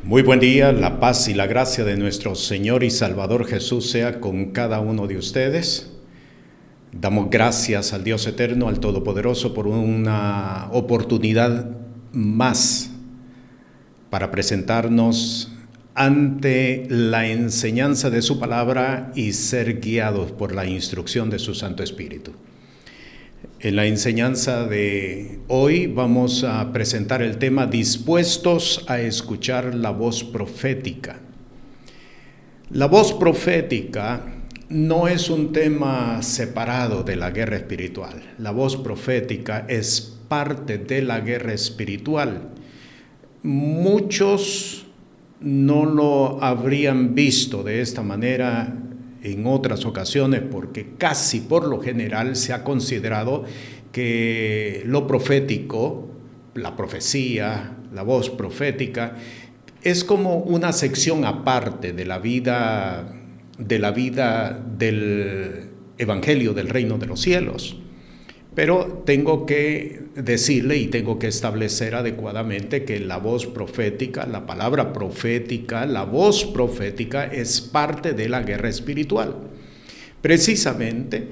Muy buen día, la paz y la gracia de nuestro Señor y Salvador Jesús sea con cada uno de ustedes. Damos gracias al Dios eterno, al Todopoderoso, por una oportunidad más para presentarnos ante la enseñanza de su palabra y ser guiados por la instrucción de su Santo Espíritu. En la enseñanza de hoy vamos a presentar el tema dispuestos a escuchar la voz profética. La voz profética no es un tema separado de la guerra espiritual. La voz profética es parte de la guerra espiritual. Muchos no lo habrían visto de esta manera en otras ocasiones, porque casi por lo general se ha considerado que lo profético, la profecía, la voz profética, es como una sección aparte de la vida del Evangelio del Reino de los Cielos. Pero tengo que decirle y tengo que establecer adecuadamente que la voz profética, la palabra profética, la voz profética es parte de la guerra espiritual. Precisamente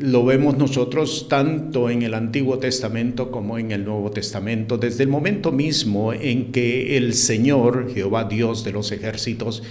lo vemos nosotros tanto en el Antiguo Testamento como en el Nuevo Testamento, desde el momento mismo en que el Señor, Jehová Dios de los ejércitos,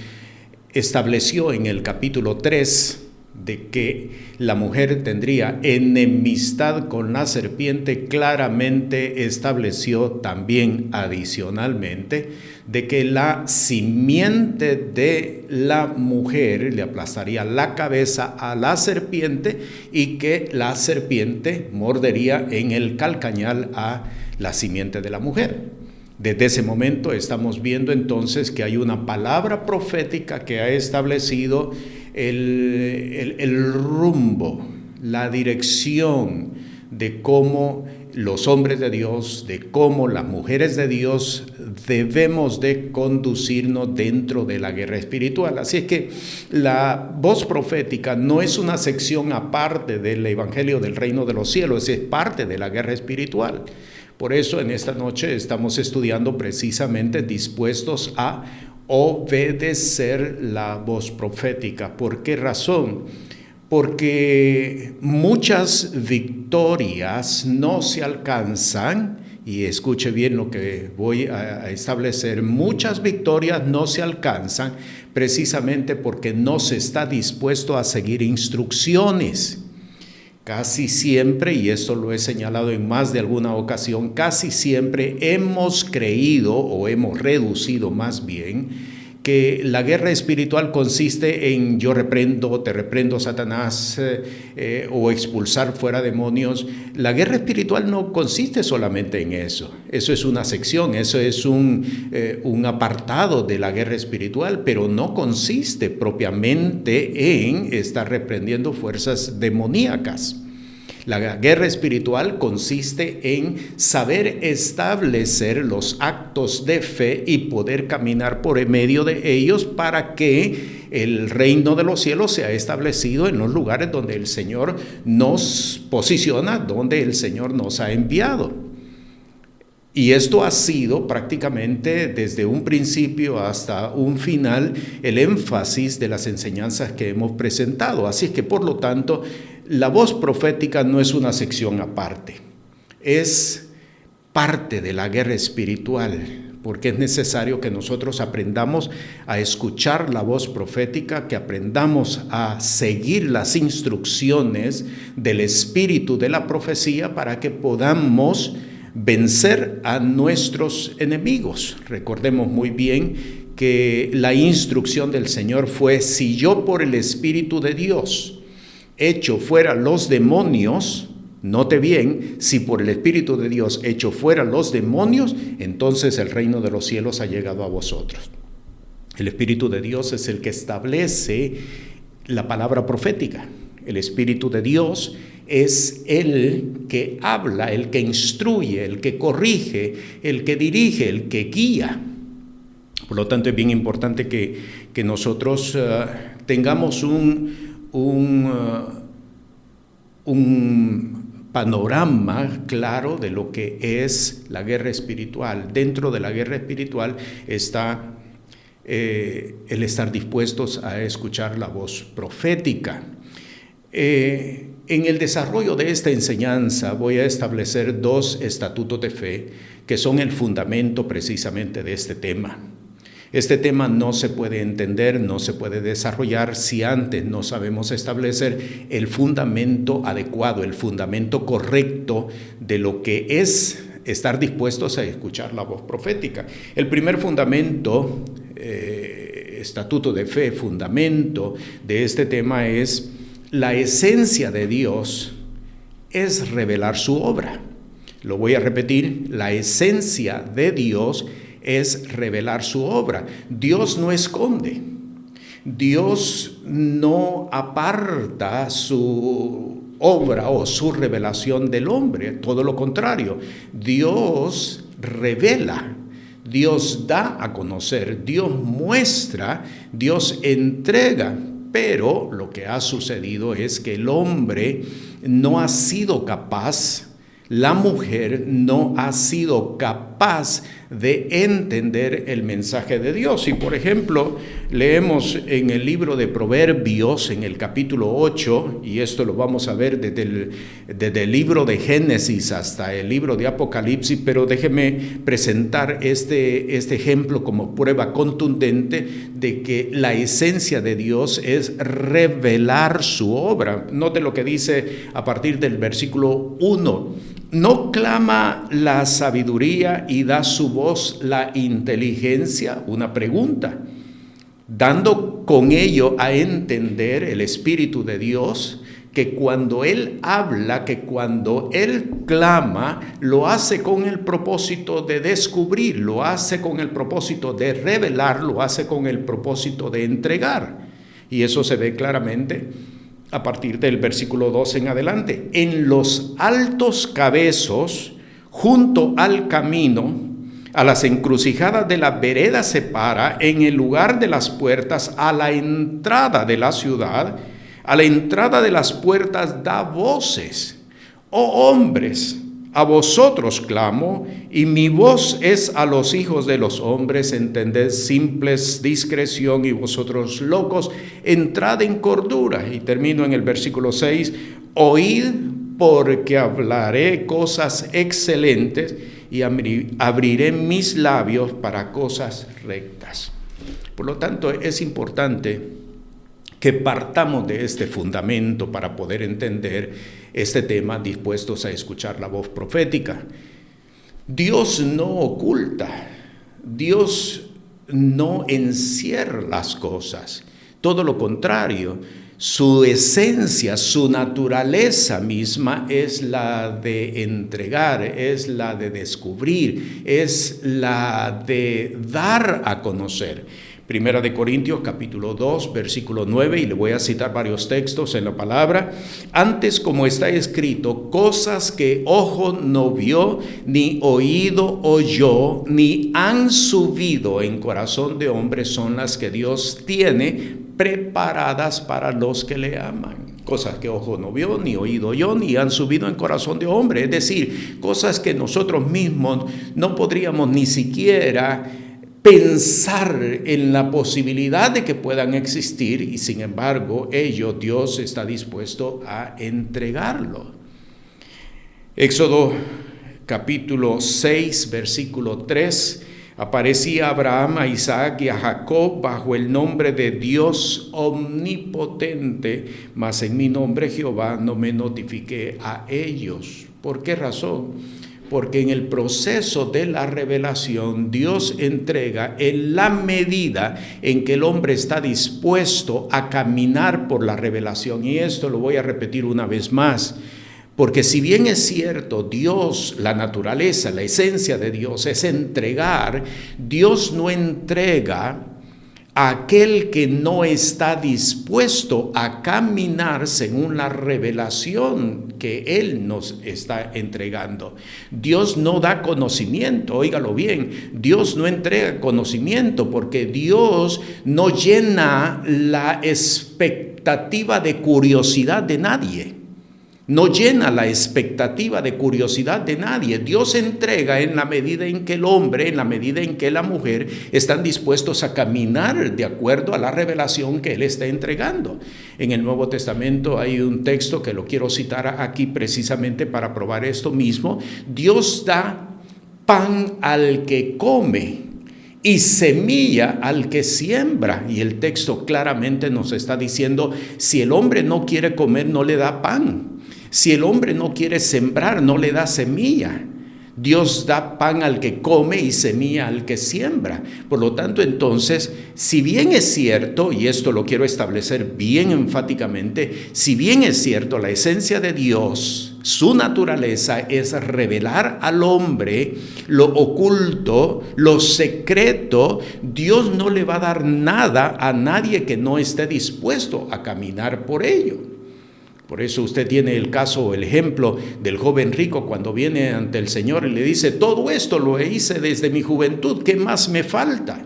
estableció en el capítulo 3 de que la mujer tendría enemistad con la serpiente, claramente estableció también adicionalmente de que la simiente de la mujer le aplastaría la cabeza a la serpiente y que la serpiente mordería en el calcañal a la simiente de la mujer. Desde ese momento estamos viendo entonces que hay una palabra profética que ha establecido el rumbo, la dirección de cómo los hombres de Dios, de cómo las mujeres de Dios debemos de conducirnos dentro de la guerra espiritual. Así es que la voz profética no es una sección aparte del Evangelio del Reino de los Cielos, es parte de la guerra espiritual. Por eso en esta noche estamos estudiando precisamente dispuestos a obedecer la voz profética. ¿Por qué razón? Porque muchas victorias no se alcanzan, y escuche bien lo que voy a establecer, muchas victorias no se alcanzan precisamente porque no se está dispuesto a seguir instrucciones. Casi siempre, y esto lo he señalado en más de alguna ocasión, casi siempre hemos creído o hemos reducido más bien que la guerra espiritual consiste en yo reprendo, te reprendo Satanás o expulsar fuera demonios. La guerra espiritual no consiste solamente en eso. Eso es una sección, eso es un apartado de la guerra espiritual, pero no consiste propiamente en estar reprendiendo fuerzas demoníacas. La guerra espiritual consiste en saber establecer los actos de fe y poder caminar por medio de ellos para que el reino de los cielos sea establecido en los lugares donde el Señor nos posiciona, donde el Señor nos ha enviado. Y esto ha sido prácticamente desde un principio hasta un final el énfasis de las enseñanzas que hemos presentado. Así es que, por lo tanto, la voz profética no es una sección aparte, es parte de la guerra espiritual, porque es necesario que nosotros aprendamos a escuchar la voz profética, que aprendamos a seguir las instrucciones del espíritu de la profecía para que podamos vencer a nuestros enemigos. Recordemos muy bien que la instrucción del Señor fue: si yo por el Espíritu de Dios echo fuera los demonios, note bien, si por el Espíritu de Dios echo fuera los demonios, entonces el reino de los cielos ha llegado a vosotros. El Espíritu de Dios es el que establece la palabra profética. El Espíritu de Dios es el que habla, el que instruye, el que corrige, el que dirige, el que guía. Por lo tanto, es bien importante que nosotros tengamos un panorama claro de lo que es la guerra espiritual. Dentro de la guerra espiritual está el estar dispuestos a escuchar la voz profética. En el desarrollo de esta enseñanza voy a establecer 2 estatutos de fe que son el fundamento precisamente de este tema. Este tema no se puede entender, no se puede desarrollar si antes no sabemos establecer el fundamento adecuado, el fundamento correcto de lo que es estar dispuestos a escuchar la voz profética. El primer fundamento, estatuto de fe, fundamento de este tema es: la esencia de Dios es revelar su obra. Lo voy a repetir: la esencia de Dios es revelar su obra. Dios no esconde, Dios no aparta su obra o su revelación del hombre, todo lo contrario, Dios revela, Dios da a conocer, Dios muestra, Dios entrega. Pero lo que ha sucedido es que el hombre no ha sido capaz, la mujer no ha sido capaz de entender el mensaje de Dios. Y por ejemplo, leemos en el libro de Proverbios, en el capítulo 8, y esto lo vamos a ver desde el libro de Génesis hasta el libro de Apocalipsis, pero déjeme presentar este ejemplo como prueba contundente de que la esencia de Dios es revelar su obra. Note lo que dice a partir del versículo 1. ¿No clama la sabiduría y da su voz la inteligencia? Una pregunta. Dando con ello a entender el Espíritu de Dios que cuando Él habla, que cuando Él clama, lo hace con el propósito de descubrir, lo hace con el propósito de revelar, lo hace con el propósito de entregar. Y eso se ve claramente a partir del versículo 2 en adelante. En los altos cabezos, junto al camino, a las encrucijadas de la vereda se para, en el lugar de las puertas, a la entrada de la ciudad, a la entrada de las puertas da voces. Oh hombres, a vosotros clamo, y mi voz es a los hijos de los hombres. Entended simples discreción, y vosotros locos, entrad en cordura. Y termino en el versículo 6. Oíd, porque hablaré cosas excelentes, y abriré mis labios para cosas rectas. Por lo tanto, es importante que partamos de este fundamento para poder entender este tema, dispuestos a escuchar la voz profética. Dios no oculta, Dios no encierra las cosas, todo lo contrario, su esencia, su naturaleza misma es la de entregar, es la de descubrir, es la de dar a conocer. Primera de Corintios capítulo 2 versículo 9, y le voy a citar varios textos en la palabra. Antes, como está escrito, cosas que ojo no vio, ni oído oyó, ni han subido en corazón de hombre, son las que Dios tiene preparadas para los que le aman. Cosas que ojo no vio, ni oído oyó, ni han subido en corazón de hombre. Es decir, cosas que nosotros mismos no podríamos ni siquiera pensar en la posibilidad de que puedan existir, y sin embargo Dios está dispuesto a entregarlo. Éxodo capítulo 6 versículo 3: aparecía a Abraham, a Isaac y a Jacob bajo el nombre de Dios omnipotente, mas en mi nombre Jehová no me notifiqué a ellos. ¿Por qué razón? Porque en el proceso de la revelación Dios entrega en la medida en que el hombre está dispuesto a caminar por la revelación. Y esto lo voy a repetir una vez más, porque si bien es cierto, Dios, la naturaleza, la esencia de Dios es entregar, Dios no entrega a aquel que no está dispuesto a caminar según la revelación que Él nos está entregando. Dios no da conocimiento, óigalo bien, Dios no entrega conocimiento porque Dios no llena la expectativa de curiosidad de nadie. no llena la expectativa de curiosidad de nadie. Dios entrega en la medida en que el hombre, en la medida en que la mujer están dispuestos a caminar de acuerdo a la revelación que Él está entregando. En el Nuevo Testamento hay un texto que lo quiero citar aquí precisamente para probar esto mismo. Dios da pan al que come y semilla al que siembra. Y el texto claramente nos está diciendo, si el hombre no quiere comer, no le da pan. Si el hombre no quiere sembrar, no le da semilla. Dios da pan al que come y semilla al que siembra. Por lo tanto, entonces, si bien es cierto, y esto lo quiero establecer bien enfáticamente, si bien es cierto, la esencia de Dios, su naturaleza es revelar al hombre lo oculto, lo secreto, Dios no le va a dar nada a nadie que no esté dispuesto a caminar por ello. Por eso usted tiene el caso o el ejemplo del joven rico cuando viene ante el Señor y le dice, todo esto lo hice desde mi juventud, ¿qué más me falta?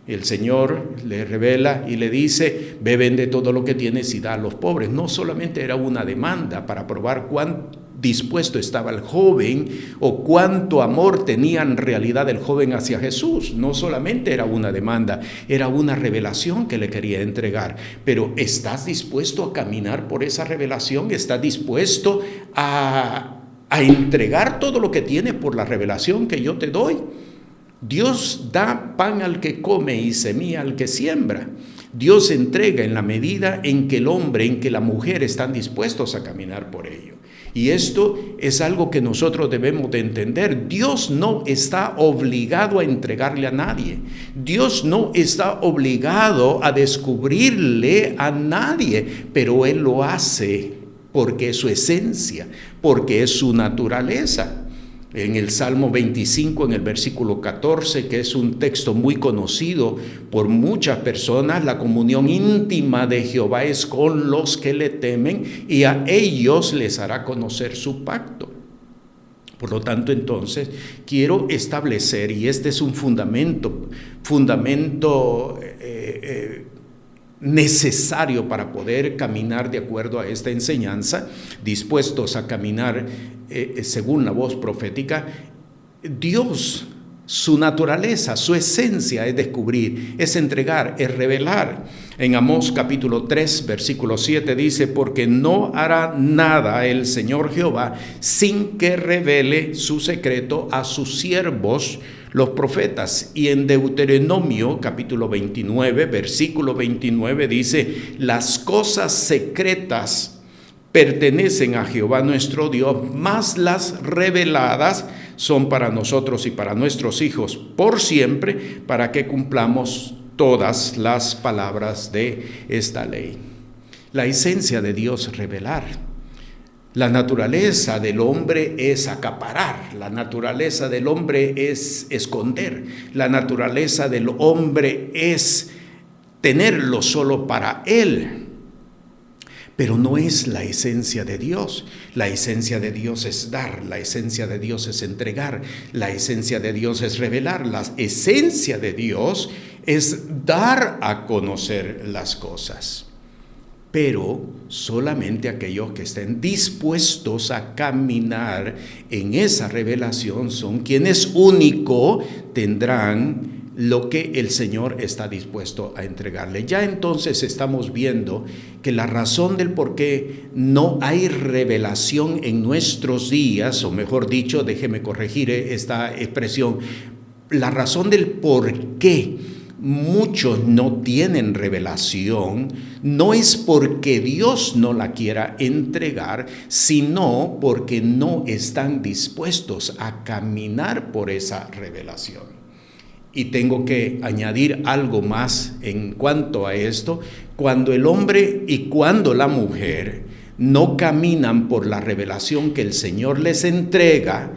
El Señor le revela y le dice, ve, vende todo lo que tienes y da a los pobres. No solamente era una demanda para probar cuán dispuesto estaba el joven o cuánto amor tenía en realidad el joven hacia Jesús. No solamente era una demanda, era una revelación que le quería entregar. Pero ¿estás dispuesto a caminar por esa revelación? ¿Estás dispuesto a entregar todo lo que tiene por la revelación que yo te doy? Dios da pan al que come y semilla al que siembra. Dios entrega en la medida en que el hombre, en que la mujer están dispuestos a caminar por ello. Y esto es algo que nosotros debemos de entender. Dios no está obligado a entregarle a nadie. Dios no está obligado a descubrirle a nadie, pero Él lo hace porque es su esencia, porque es su naturaleza. En el Salmo 25, en el versículo 14, que es un texto muy conocido por muchas personas, la comunión íntima de Jehová es con los que le temen y a ellos les hará conocer su pacto. Por lo tanto, entonces, quiero establecer, y este es un fundamento necesario para poder caminar de acuerdo a esta enseñanza, dispuestos a caminar según la voz profética. Dios, su naturaleza, su esencia es descubrir, es entregar, es revelar. En Amós capítulo 3, versículo 7 dice, porque no hará nada el Señor Jehová sin que revele su secreto a sus siervos, los profetas. Y en Deuteronomio capítulo 29, versículo 29 dice, las cosas secretas pertenecen a Jehová nuestro Dios, mas las reveladas son para nosotros y para nuestros hijos por siempre, para que cumplamos todas las palabras de esta ley. La esencia de Dios es revelar. La naturaleza del hombre es acaparar, la naturaleza del hombre es esconder, la naturaleza del hombre es tenerlo solo para él. Pero no es la esencia de Dios. La esencia de Dios es dar, la esencia de Dios es entregar, la esencia de Dios es revelar, la esencia de Dios es dar a conocer las cosas. Pero solamente aquellos que estén dispuestos a caminar en esa revelación son quienes único tendrán lo que el Señor está dispuesto a entregarle. Ya entonces estamos viendo que la razón del por qué no hay revelación en nuestros días, o mejor dicho, déjeme corregir esta expresión, la razón del por qué muchos no tienen revelación no es porque Dios no la quiera entregar, sino porque no están dispuestos a caminar por esa revelación. Y tengo que añadir algo más en cuanto a esto. Cuando el hombre y cuando la mujer no caminan por la revelación que el Señor les entrega,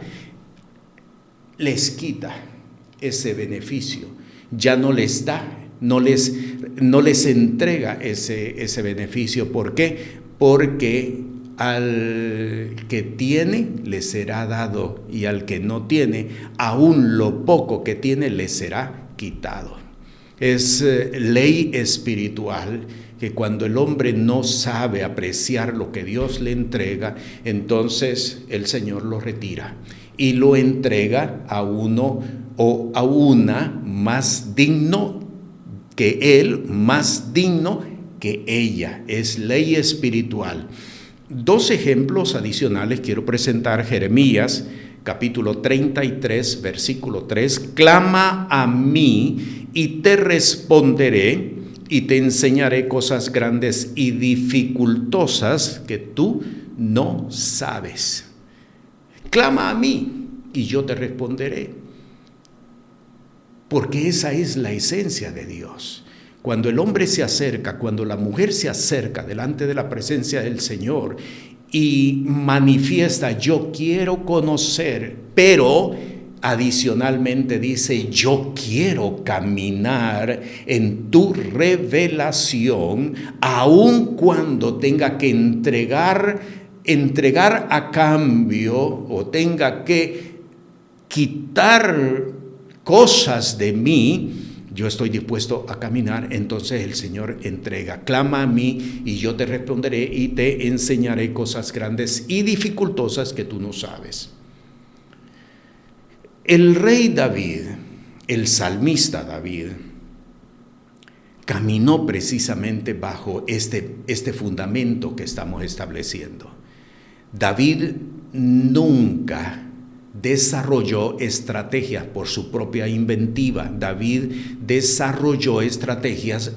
les quita ese beneficio. Ya no les da, no les entrega ese beneficio. ¿Por qué? Porque al que tiene le será dado y al que no tiene, aún lo poco que tiene le será quitado. Es ley espiritual que cuando el hombre no sabe apreciar lo que Dios le entrega, entonces el Señor lo retira y lo entrega a uno o a una más digno que él, más digno que ella. Es ley espiritual. 2 ejemplos adicionales quiero presentar. Jeremías capítulo 33, versículo 3. Clama a mí y te responderé y te enseñaré cosas grandes y dificultosas que tú no sabes. Clama a mí y yo te responderé. Porque esa es la esencia de Dios. Cuando el hombre se acerca, cuando la mujer se acerca delante de la presencia del Señor y manifiesta, yo quiero conocer, pero adicionalmente dice, yo quiero caminar en tu revelación, aun cuando tenga que entregar a cambio o tenga que quitar cosas de mí, yo estoy dispuesto a caminar. Entonces el Señor entrega. Clama a mí y yo te responderé y te enseñaré cosas grandes y dificultosas que tú no sabes. El rey David, el salmista David, caminó precisamente bajo este fundamento que estamos estableciendo. David nunca desarrolló estrategias por su propia inventiva. David desarrolló estrategias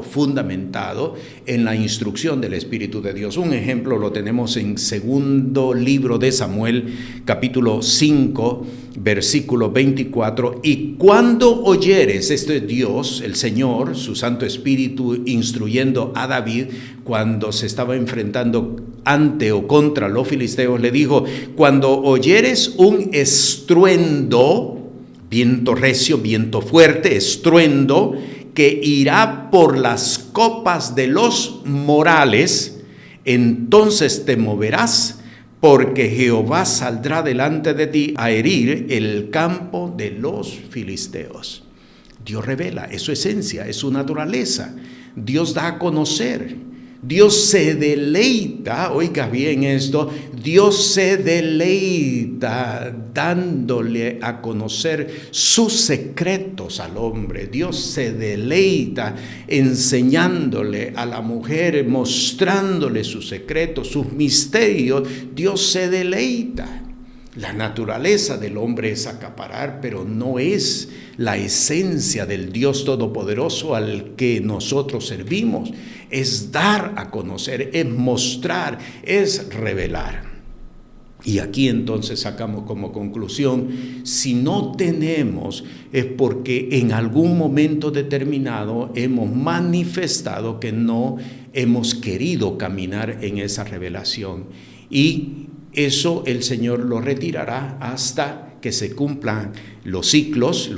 fundamentado en la instrucción del Espíritu de Dios. Un ejemplo lo tenemos en segundo libro de Samuel, capítulo 5, versículo 24. Y cuando oyeres, esto es Dios, el Señor, su Santo Espíritu, instruyendo a David cuando se estaba enfrentando ante o contra los filisteos, le dijo, cuando oyeres un estruendo, viento recio, viento fuerte, estruendo, que irá por las copas de los morales, entonces te moverás, porque Jehová saldrá delante de ti a herir el campo de los filisteos. Dios revela, es su esencia, es su naturaleza. Dios da a conocer. Dios se deleita, oiga bien esto, Dios se deleita dándole a conocer sus secretos al hombre. Dios se deleita enseñándole a la mujer, mostrándole sus secretos, sus misterios. Dios se deleita. La naturaleza del hombre es acaparar, pero no es la esencia del Dios Todopoderoso al que nosotros servimos. Es dar a conocer, es mostrar, es revelar. Y aquí entonces sacamos como conclusión, si no tenemos es porque en algún momento determinado hemos manifestado que no hemos querido caminar en esa revelación. Y eso el Señor lo retirará hasta que se cumplan los ciclos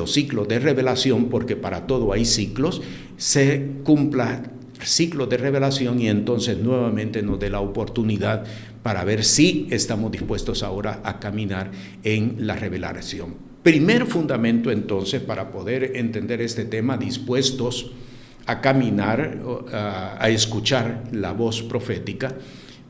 de revelación, porque para todo hay ciclos, se cumpla ciclo de revelación y entonces nuevamente nos dé la oportunidad para ver si estamos dispuestos ahora a caminar en la revelación. Primer fundamento entonces para poder entender este tema, dispuestos a caminar, a escuchar la voz profética.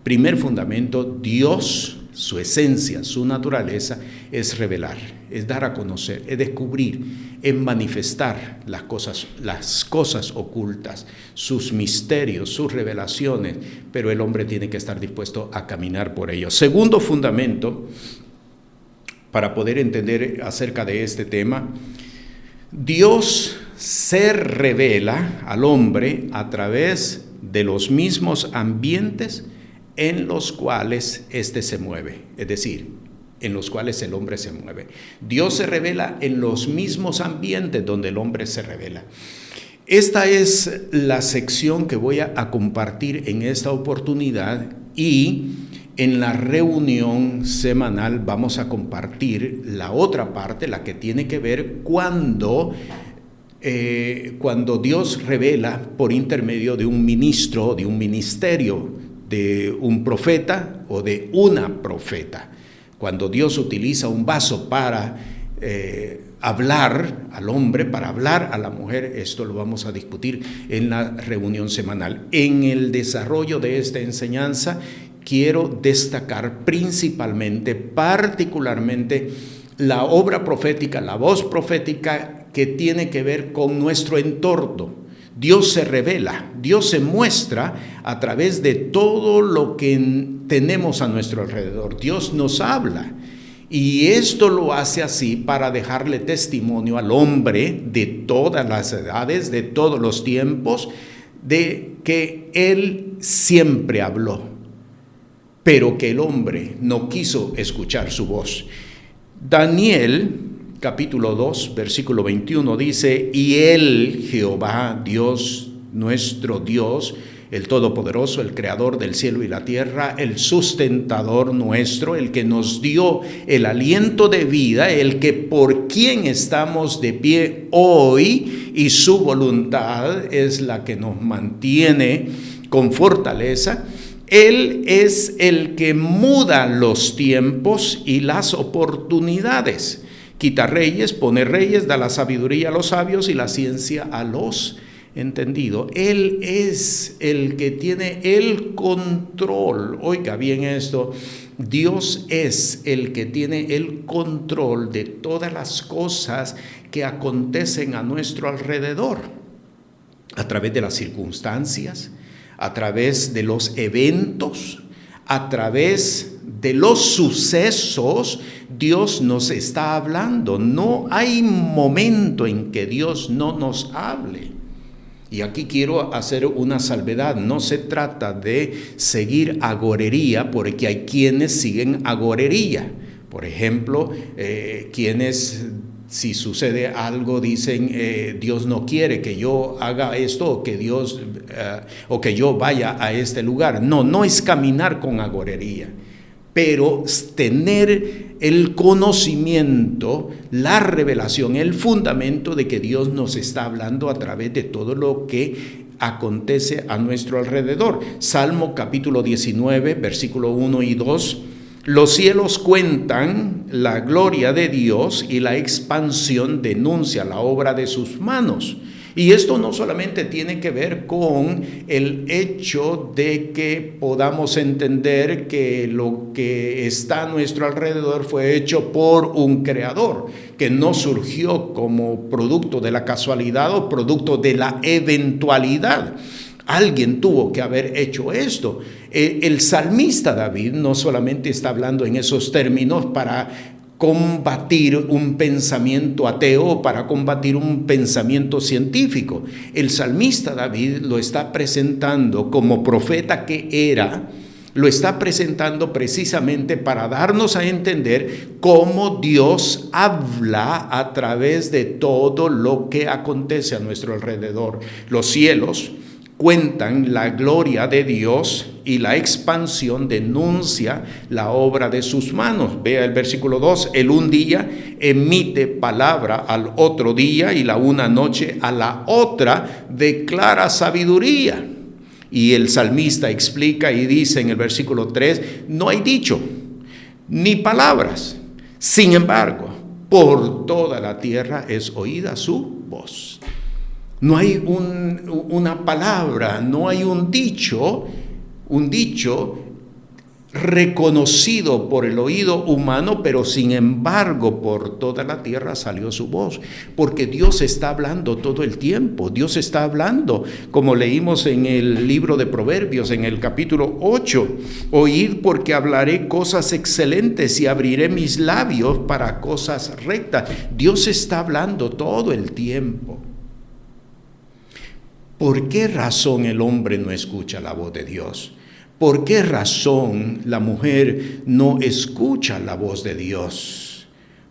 Primer fundamento, Dios, su esencia, su naturaleza es revelar, es dar a conocer, es descubrir, es manifestar las cosas ocultas, sus misterios, sus revelaciones, pero el hombre tiene que estar dispuesto a caminar por ello. Segundo fundamento, para poder entender acerca de este tema, Dios se revela al hombre a través de los mismos ambientes en los cuales éste se mueve, es decir, en los cuales el hombre se mueve. Dios se revela en los mismos ambientes donde el hombre se revela. Esta es la sección que voy a compartir en esta oportunidad, y en la reunión semanal vamos a compartir la otra parte, la que tiene que ver cuando Dios revela por intermedio de un ministro, de un ministerio, de un profeta o de una profeta. Cuando Dios utiliza un vaso para hablar al hombre, para hablar a la mujer. Esto lo vamos a discutir en la reunión semanal. En el desarrollo de esta enseñanza quiero destacar principalmente, particularmente, la obra profética, la voz profética que tiene que ver con nuestro entorno. Dios se revela, Dios se muestra a través de todo lo que tenemos a nuestro alrededor. Dios nos habla. Y esto lo hace así para dejarle testimonio al hombre de todas las edades, de todos los tiempos, de que Él siempre habló, pero que el hombre no quiso escuchar su voz. Daniel, capítulo 2, versículo 21 dice: y Él, Jehová, Dios, nuestro Dios, el Todopoderoso, el Creador del cielo y la tierra, el sustentador nuestro, el que nos dio el aliento de vida, el que por quien estamos de pie hoy, y su voluntad es la que nos mantiene con fortaleza. Él es el que muda los tiempos y las oportunidades. Quita reyes, pone reyes, da la sabiduría a los sabios y la ciencia a los entendidos. Él es el que tiene el control. Oiga bien esto, Dios es el que tiene el control de todas las cosas que acontecen a nuestro alrededor, a través de las circunstancias, a través de los eventos, a través de los sucesos. Dios nos está hablando. No hay momento en que Dios no nos hable. Y aquí quiero hacer una salvedad. No se trata de seguir agorería, porque hay quienes siguen agorería. Por ejemplo, quienes, si sucede algo, dicen Dios no quiere que yo haga esto, o que Dios o que yo vaya a este lugar. No es caminar con agorería, pero tener el conocimiento, la revelación, el fundamento de que Dios nos está hablando a través de todo lo que acontece a nuestro alrededor. Salmo capítulo 19, versículo 1 y 2. Los cielos cuentan la gloria de Dios y la expansión denuncia la obra de sus manos. Y esto no solamente tiene que ver con el hecho de que podamos entender que lo que está a nuestro alrededor fue hecho por un creador, que no surgió como producto de la casualidad o producto de la eventualidad. Alguien tuvo que haber hecho esto. El salmista David no solamente está hablando en esos términos para combatir un pensamiento ateo, para combatir un pensamiento científico. El salmista David lo está presentando como profeta que era, lo está presentando precisamente para darnos a entender cómo Dios habla a través de todo lo que acontece a nuestro alrededor. Los cielos cuentan la gloria de Dios y la expansión denuncia la obra de sus manos. Vea el versículo 2, el un día emite palabra al otro día y la una noche a la otra declara sabiduría. Y el salmista explica y dice en el versículo 3, no hay dicho ni palabras, sin embargo, por toda la tierra es oída su voz. No hay una palabra, no hay un dicho reconocido por el oído humano, pero sin embargo por toda la tierra salió su voz, porque Dios está hablando todo el tiempo. Dios está hablando, como leímos en el libro de Proverbios, en el capítulo 8, oíd porque hablaré cosas excelentes y abriré mis labios para cosas rectas. Dios está hablando todo el tiempo. ¿Por qué razón el hombre no escucha la voz de Dios? ¿Por qué razón la mujer no escucha la voz de Dios?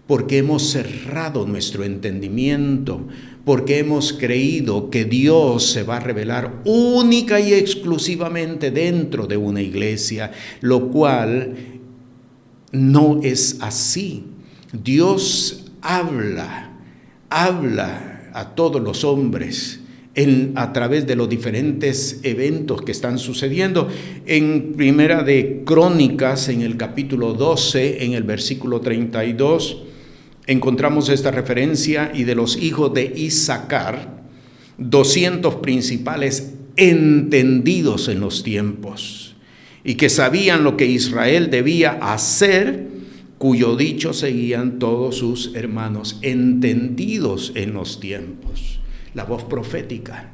Porque hemos cerrado nuestro entendimiento, porque hemos creído que Dios se va a revelar única y exclusivamente dentro de una iglesia, lo cual no es así. Dios habla a todos los hombres a través de los diferentes eventos que están sucediendo. En Primera de Crónicas, en el capítulo 12, en el versículo 32, encontramos esta referencia: y de los hijos de Isaacar, 200 principales entendidos en los tiempos, y que sabían lo que Israel debía hacer, cuyo dicho seguían todos sus hermanos, entendidos en los tiempos. La voz profética.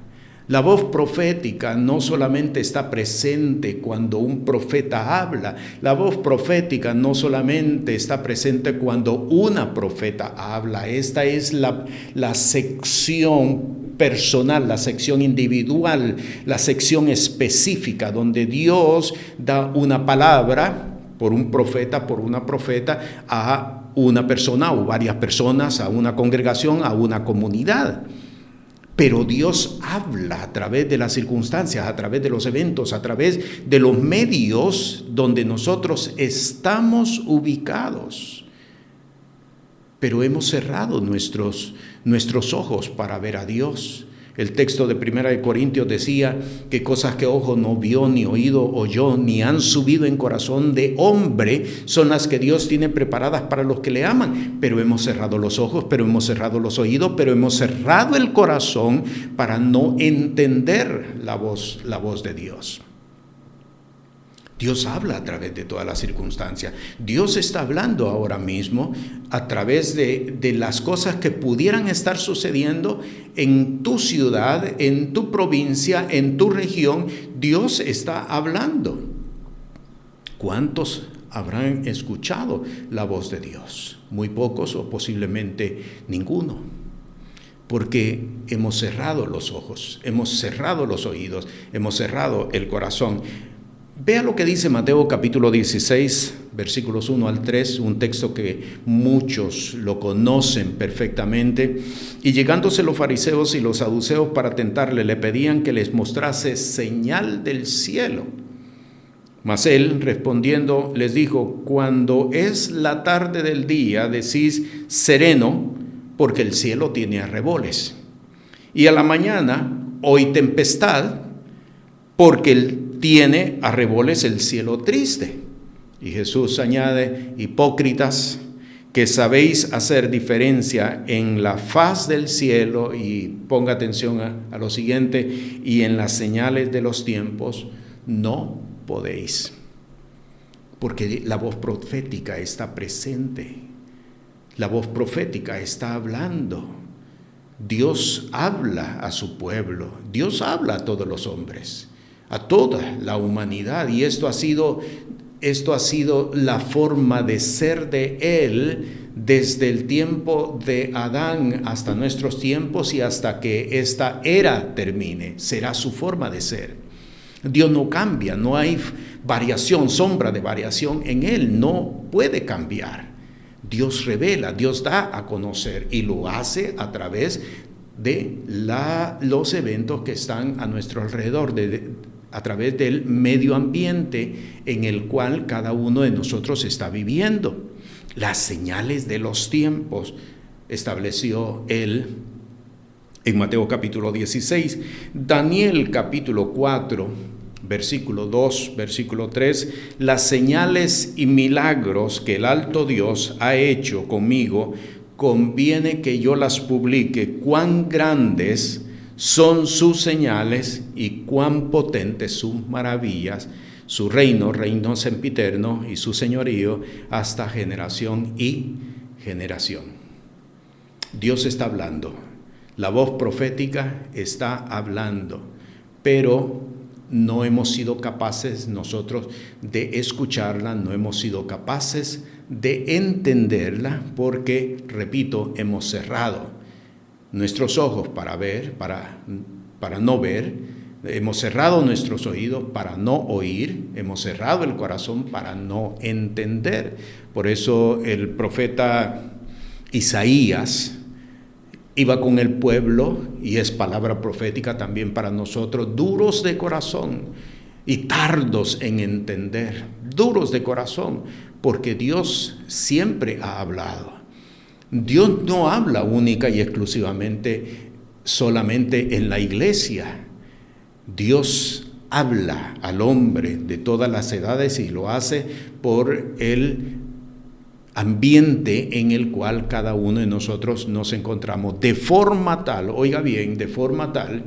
La voz profética no solamente está presente cuando un profeta habla, la voz profética no solamente está presente cuando una profeta habla. Esta es la sección personal, la sección individual, la sección específica, donde Dios da una palabra por un profeta, por una profeta, a una persona o varias personas, a una congregación, a una comunidad. Pero Dios habla a través de las circunstancias, a través de los eventos, a través de los medios donde nosotros estamos ubicados. Pero hemos cerrado nuestros ojos para ver a Dios. El texto de 1 Corintios decía que cosas que ojo no vio, ni oído oyó, ni han subido en corazón de hombre, son las que Dios tiene preparadas para los que le aman. Pero hemos cerrado los ojos, pero hemos cerrado los oídos, pero hemos cerrado el corazón para no entender la voz de Dios. Dios habla a través de todas las circunstancias. Dios está hablando ahora mismo a través de las cosas que pudieran estar sucediendo en tu ciudad, en tu provincia, en tu región. Dios está hablando. ¿Cuántos habrán escuchado la voz de Dios? Muy pocos o posiblemente ninguno. Porque hemos cerrado los ojos, hemos cerrado los oídos, hemos cerrado el corazón. Vea lo que dice Mateo capítulo 16, versículos 1 al 3, un texto que muchos lo conocen perfectamente. Y llegándose los fariseos y los saduceos para tentarle, le pedían que les mostrase señal del cielo. Mas él, respondiendo, les dijo: cuando es la tarde del día, decís sereno, porque el cielo tiene arreboles. Y a la mañana, hoy tempestad, porque tiene arreboles el cielo triste. Y Jesús añade: hipócritas, que sabéis hacer diferencia en la faz del cielo, y ponga atención a lo siguiente, y en las señales de los tiempos no podéis. Porque la voz profética está presente. La voz profética está hablando. Dios habla a su pueblo. Dios habla a todos los hombres, a toda la humanidad, y esto ha sido la forma de ser de Él desde el tiempo de Adán hasta nuestros tiempos y hasta que esta era termine. Será su forma de ser. Dios no cambia, no hay variación, sombra de variación en Él, no puede cambiar. Dios revela, Dios da a conocer, y lo hace a través de los eventos que están a nuestro alrededor, a través del medio ambiente en el cual cada uno de nosotros está viviendo. Las señales de los tiempos estableció Él en Mateo capítulo 16. Daniel capítulo 4, versículo 2, versículo 3. Las señales y milagros que el alto Dios ha hecho conmigo, conviene que yo las publique. Cuán grandes son sus señales y cuán potentes sus maravillas. Su reino sempiterno, y su señorío hasta generación y generación. Dios está hablando. La voz profética está hablando, pero no hemos sido capaces nosotros de escucharla, no hemos sido capaces de entenderla, porque, repito, hemos cerrado nuestros ojos para ver, para no ver. Hemos cerrado nuestros oídos para no oír, hemos cerrado el corazón para no entender. Por eso el profeta Isaías iba con el pueblo, y es palabra profética también para nosotros: duros de corazón y tardos en entender, duros de corazón, porque Dios siempre ha hablado. Dios no habla única y exclusivamente solamente en la iglesia. Dios habla al hombre de todas las edades, y lo hace por el ambiente en el cual cada uno de nosotros nos encontramos, de forma tal, oiga bien, de forma tal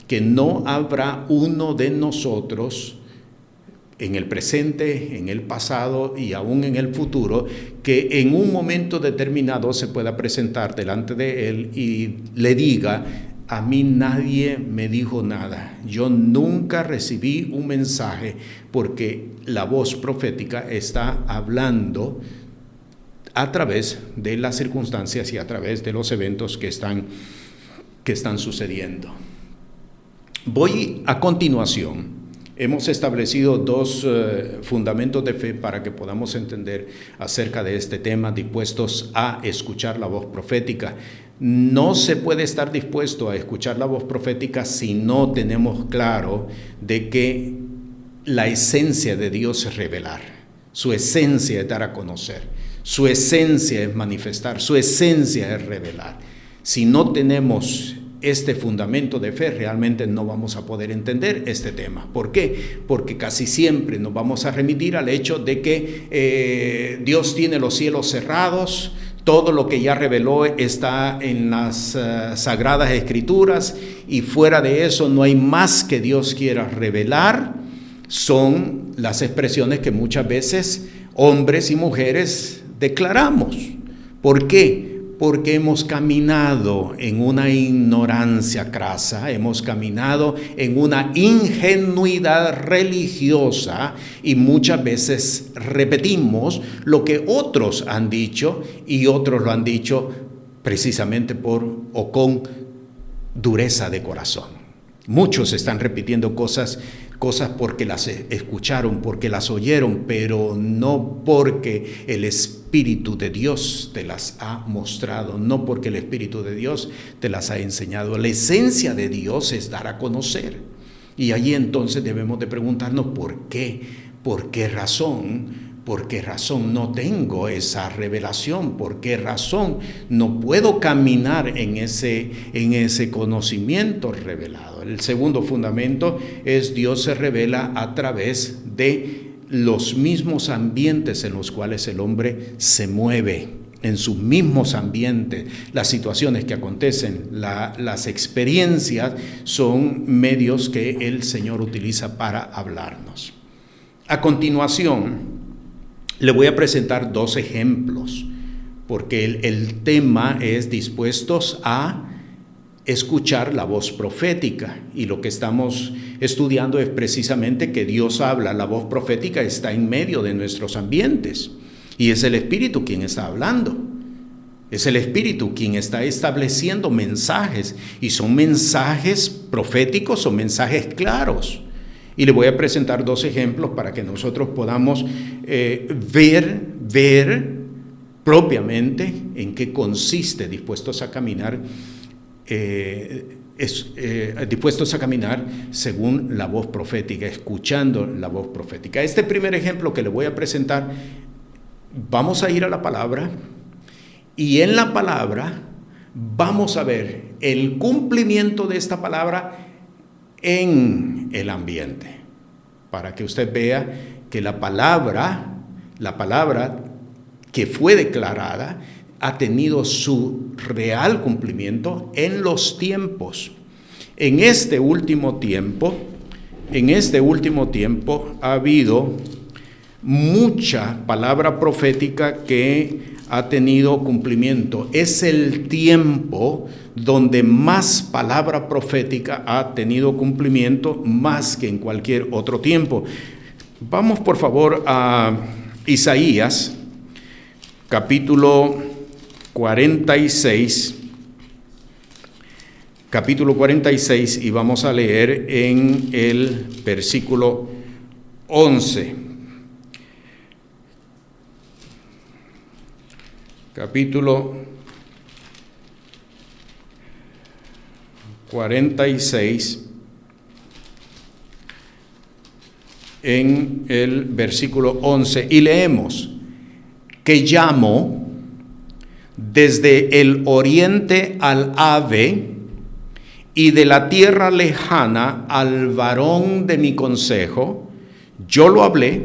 que no habrá uno de nosotros en el presente, en el pasado y aún en el futuro, que en un momento determinado se pueda presentar delante de Él y le diga: a mí nadie me dijo nada, yo nunca recibí un mensaje, porque la voz profética está hablando a través de las circunstancias y a través de los eventos que están sucediendo. Voy a continuación. Hemos establecido dos fundamentos de fe para que podamos entender acerca de este tema, dispuestos a escuchar la voz profética. No se puede estar dispuesto a escuchar la voz profética si no tenemos claro de que la esencia de Dios es revelar, su esencia es dar a conocer, su esencia es manifestar, su esencia es revelar. Si no tenemos este fundamento de fe, realmente no vamos a poder entender este tema. ¿Por qué? Porque casi siempre nos vamos a remitir al hecho de que Dios tiene los cielos cerrados, todo lo que ya reveló está en las Sagradas Escrituras, y fuera de eso no hay más que Dios quiera revelar. Son las expresiones que muchas veces hombres y mujeres declaramos. ¿Por qué? Porque hemos caminado en una ignorancia crasa, hemos caminado en una ingenuidad religiosa, y muchas veces repetimos lo que otros han dicho, y otros lo han dicho precisamente por o con dureza de corazón. Muchos están repitiendo cosas porque las escucharon, porque las oyeron, pero no porque el Espíritu de Dios te las ha mostrado, no porque el Espíritu de Dios te las ha enseñado. La esencia de Dios es dar a conocer. Y allí entonces debemos de preguntarnos ¿por qué? ¿Por qué razón? ¿Por qué razón no tengo esa revelación? ¿Por qué razón no puedo caminar en ese conocimiento revelado? El segundo fundamento es: Dios se revela a través de los mismos ambientes en los cuales el hombre se mueve, en sus mismos ambientes. Las situaciones que acontecen, las experiencias son medios que el Señor utiliza para hablarnos. A continuación, le voy a presentar dos ejemplos, porque el tema es dispuestos a escuchar la voz profética, y lo que estamos estudiando es precisamente que Dios habla. La voz profética está en medio de nuestros ambientes, y es el Espíritu quien está hablando. Es el Espíritu quien está estableciendo mensajes, y son mensajes proféticos, son mensajes claros. Y le voy a presentar dos ejemplos para que nosotros podamos ver propiamente en qué consiste dispuestos a caminar según la voz profética, escuchando la voz profética. Este primer ejemplo que le voy a presentar, vamos a ir a la palabra, y en la palabra vamos a ver el cumplimiento de esta palabra en el ambiente, para que usted vea que la palabra que fue declarada ha tenido su real cumplimiento en los tiempos. En este último tiempo ha habido mucha palabra profética que ha tenido cumplimiento. Es el tiempo donde más palabra profética ha tenido cumplimiento, más que en cualquier otro tiempo. Vamos por favor a Isaías, capítulo 46, y vamos a leer en el versículo 11. Capítulo 46, en el versículo 11, y leemos: que llamo desde el oriente al ave, y de la tierra lejana al varón de mi consejo. Yo lo hablé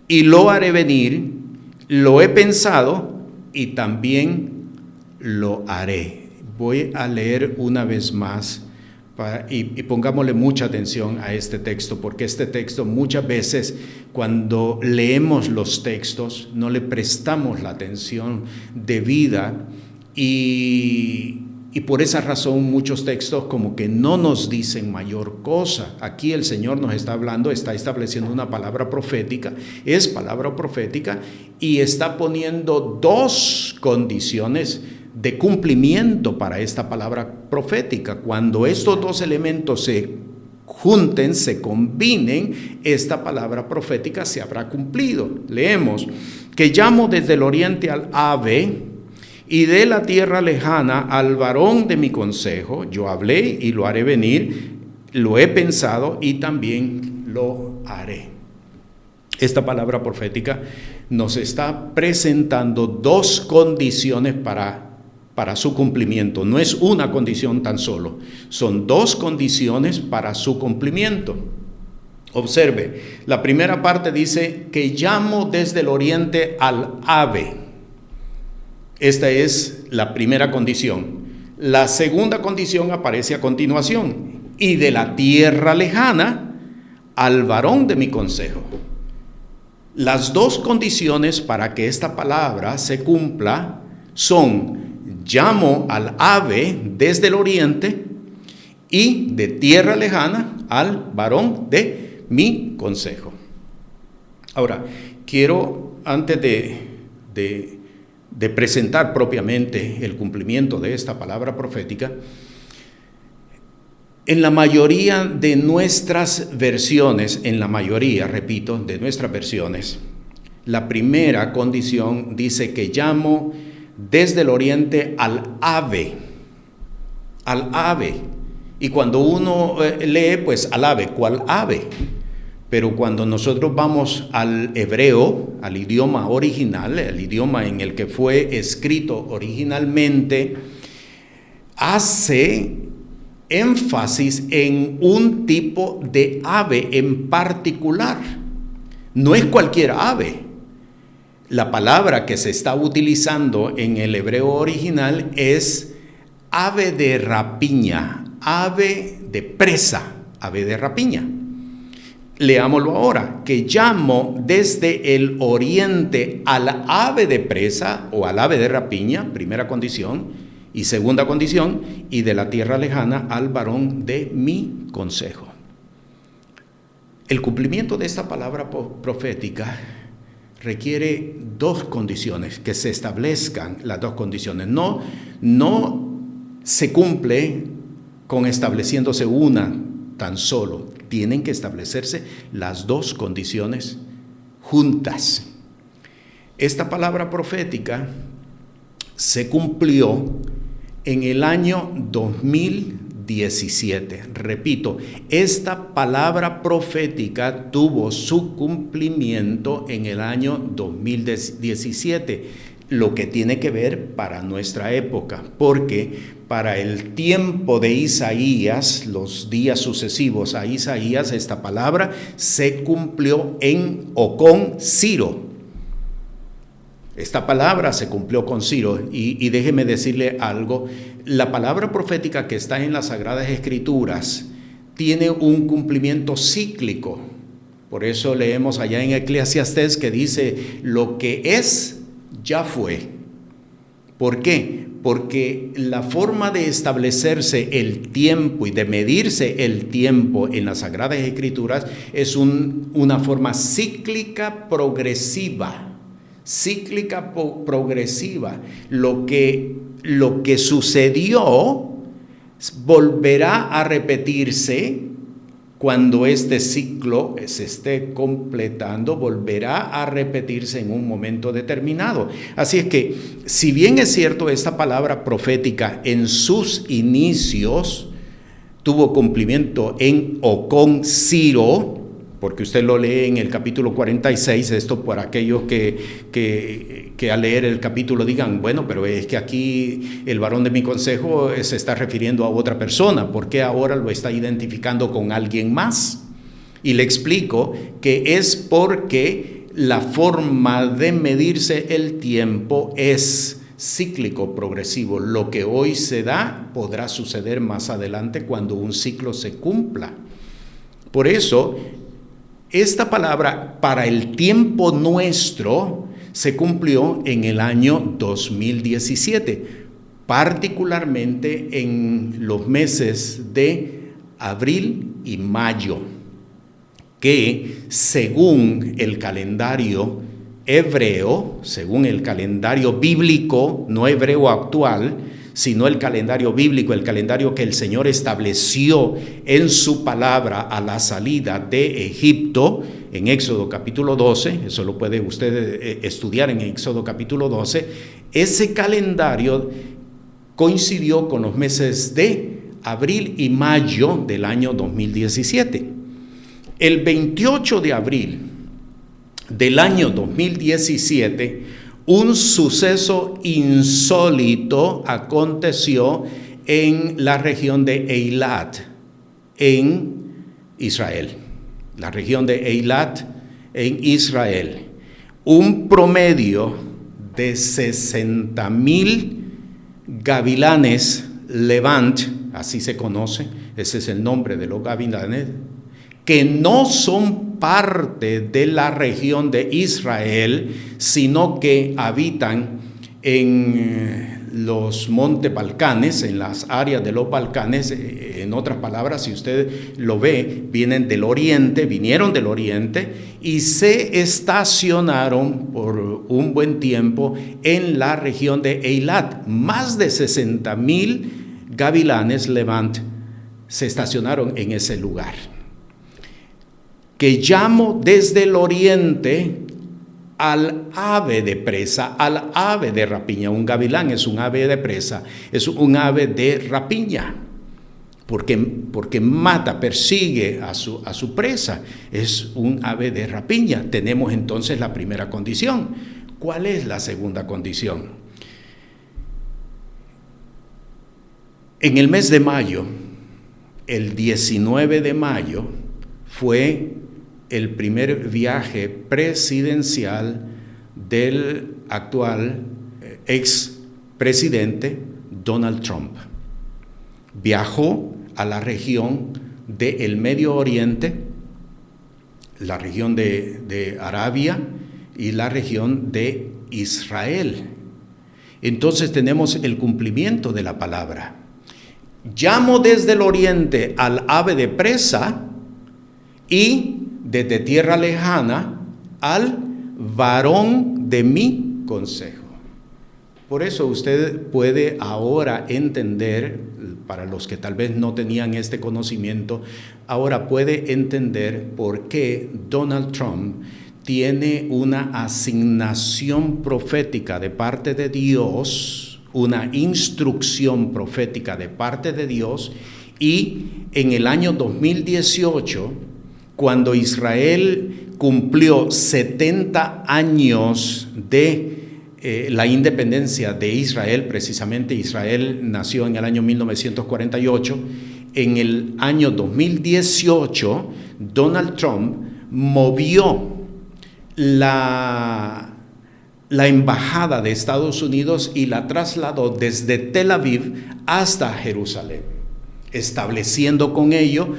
y lo haré venir, lo he pensado y también lo haré. Voy a leer una vez más y pongámosle mucha atención a este texto, porque este texto muchas veces cuando leemos los textos no le prestamos la atención debida y por esa razón muchos textos como que no nos dicen mayor cosa. Aquí el Señor nos está hablando, está estableciendo una palabra profética, es palabra profética y está poniendo dos condiciones de cumplimiento para esta palabra profética. Cuando estos dos elementos se junten, se combinen, esta palabra profética se habrá cumplido. Leemos: que llamo desde el oriente al ave y de la tierra lejana al varón de mi consejo. Yo hablé y lo haré venir, lo he pensado y también lo haré. Esta palabra profética nos está presentando dos condiciones para su cumplimiento. No es una condición tan solo, son dos condiciones para su cumplimiento. Observe, la primera parte dice que llamo desde el oriente al ave. Esta es la primera condición. La segunda condición aparece a continuación: y de la tierra lejana al varón de mi consejo. Las dos condiciones para que esta palabra se cumpla son: llamo al ave desde el oriente y de tierra lejana al varón de mi consejo. Ahora, quiero, antes de presentar propiamente el cumplimiento de esta palabra profética, en la mayoría de nuestras versiones, de nuestras versiones, la primera condición dice que llamo desde el oriente al ave. Y cuando uno lee, pues al ave, ¿cuál ave? Pero cuando nosotros vamos al hebreo, al idioma original, el idioma en el que fue escrito originalmente, hace énfasis en un tipo de ave en particular. No es cualquier ave. La palabra que se está utilizando en el hebreo original es ave de rapiña, ave de presa, ave de rapiña. Leámoslo ahora: que llamo desde el oriente al ave de presa o al ave de rapiña, primera condición, y segunda condición, y de la tierra lejana al varón de mi consejo. El cumplimiento de esta palabra profética requiere dos condiciones, que se establezcan las dos condiciones. No se cumple con estableciéndose una tan solo. Tienen que establecerse las dos condiciones juntas. Esta palabra profética se cumplió en el año 2017. Repito, esta palabra profética tuvo su cumplimiento en el año 2017, lo que tiene que ver para nuestra época, porque para el tiempo de Isaías, los días sucesivos a Isaías, esta palabra se cumplió en o con Ciro. Esta palabra se cumplió con Ciro y déjeme decirle algo: la palabra profética que está en las Sagradas Escrituras tiene un cumplimiento cíclico. Por eso leemos allá en Eclesiastés que dice: lo que es, ya fue. ¿Por qué? Porque la forma de establecerse el tiempo y de medirse el tiempo en las Sagradas Escrituras es una forma cíclica progresiva. Lo que sucedió volverá a repetirse cuando este ciclo se esté completando, volverá a repetirse en un momento determinado. Así es que, si bien es cierto, esta palabra profética en sus inicios tuvo cumplimiento en o con Ciro, porque usted lo lee en el capítulo 46, esto por aquellos que al leer el capítulo digan: bueno, pero es que aquí el varón de mi consejo se está refiriendo a otra persona, ¿por qué ahora lo está identificando con alguien más? Y le explico que es porque la forma de medirse el tiempo es cíclico progresivo. Lo que hoy se da podrá suceder más adelante cuando un ciclo se cumpla. Por eso, esta palabra para el tiempo nuestro se cumplió en el año 2017, particularmente en los meses de abril y mayo, que según el calendario hebreo, según el calendario bíblico, no hebreo actual, sino el calendario bíblico, el calendario que el Señor estableció en su palabra a la salida de Egipto, en Éxodo capítulo 12, eso lo puede usted estudiar en Éxodo capítulo 12, ese calendario coincidió con los meses de abril y mayo del año 2017. El 28 de abril del año 2017, un suceso insólito aconteció en la región de Eilat, en Israel. La región de Eilat, en Israel. Un promedio de 60,000 gavilanes Levant, así se conoce, ese es el nombre de los gavilanes, que no son parte de la región de Israel, sino que habitan en los montes Balcanes, en las áreas de los Balcanes. En otras palabras, si usted lo ve, vinieron del oriente y se estacionaron por un buen tiempo en la región de Eilat. Más de 60,000 gavilanes Levant se estacionaron en ese lugar, que llamo desde el oriente al ave de presa, al ave de rapiña. Un gavilán es un ave de presa, es un ave de rapiña, porque mata, persigue a su presa, es un ave de rapiña. Tenemos entonces la primera condición. ¿Cuál es la segunda condición? En el mes de mayo, el 19 de mayo, fue el primer viaje presidencial del actual expresidente Donald Trump. Viajó a la región del Medio Oriente, la región de Arabia y la región de Israel. Entonces tenemos el cumplimiento de la palabra. Llamo desde el oriente al ave de presa y desde tierra lejana al varón de mi consejo. Por eso usted puede ahora entender, para los que tal vez no tenían este conocimiento, ahora puede entender por qué Donald Trump tiene una asignación profética de parte de Dios, una instrucción profética de parte de Dios, y en el año 2018, cuando Israel cumplió 70 años de la independencia de Israel, precisamente Israel nació en el año 1948, en el año 2018, Donald Trump movió la embajada de Estados Unidos y la trasladó desde Tel Aviv hasta Jerusalén, estableciendo con ello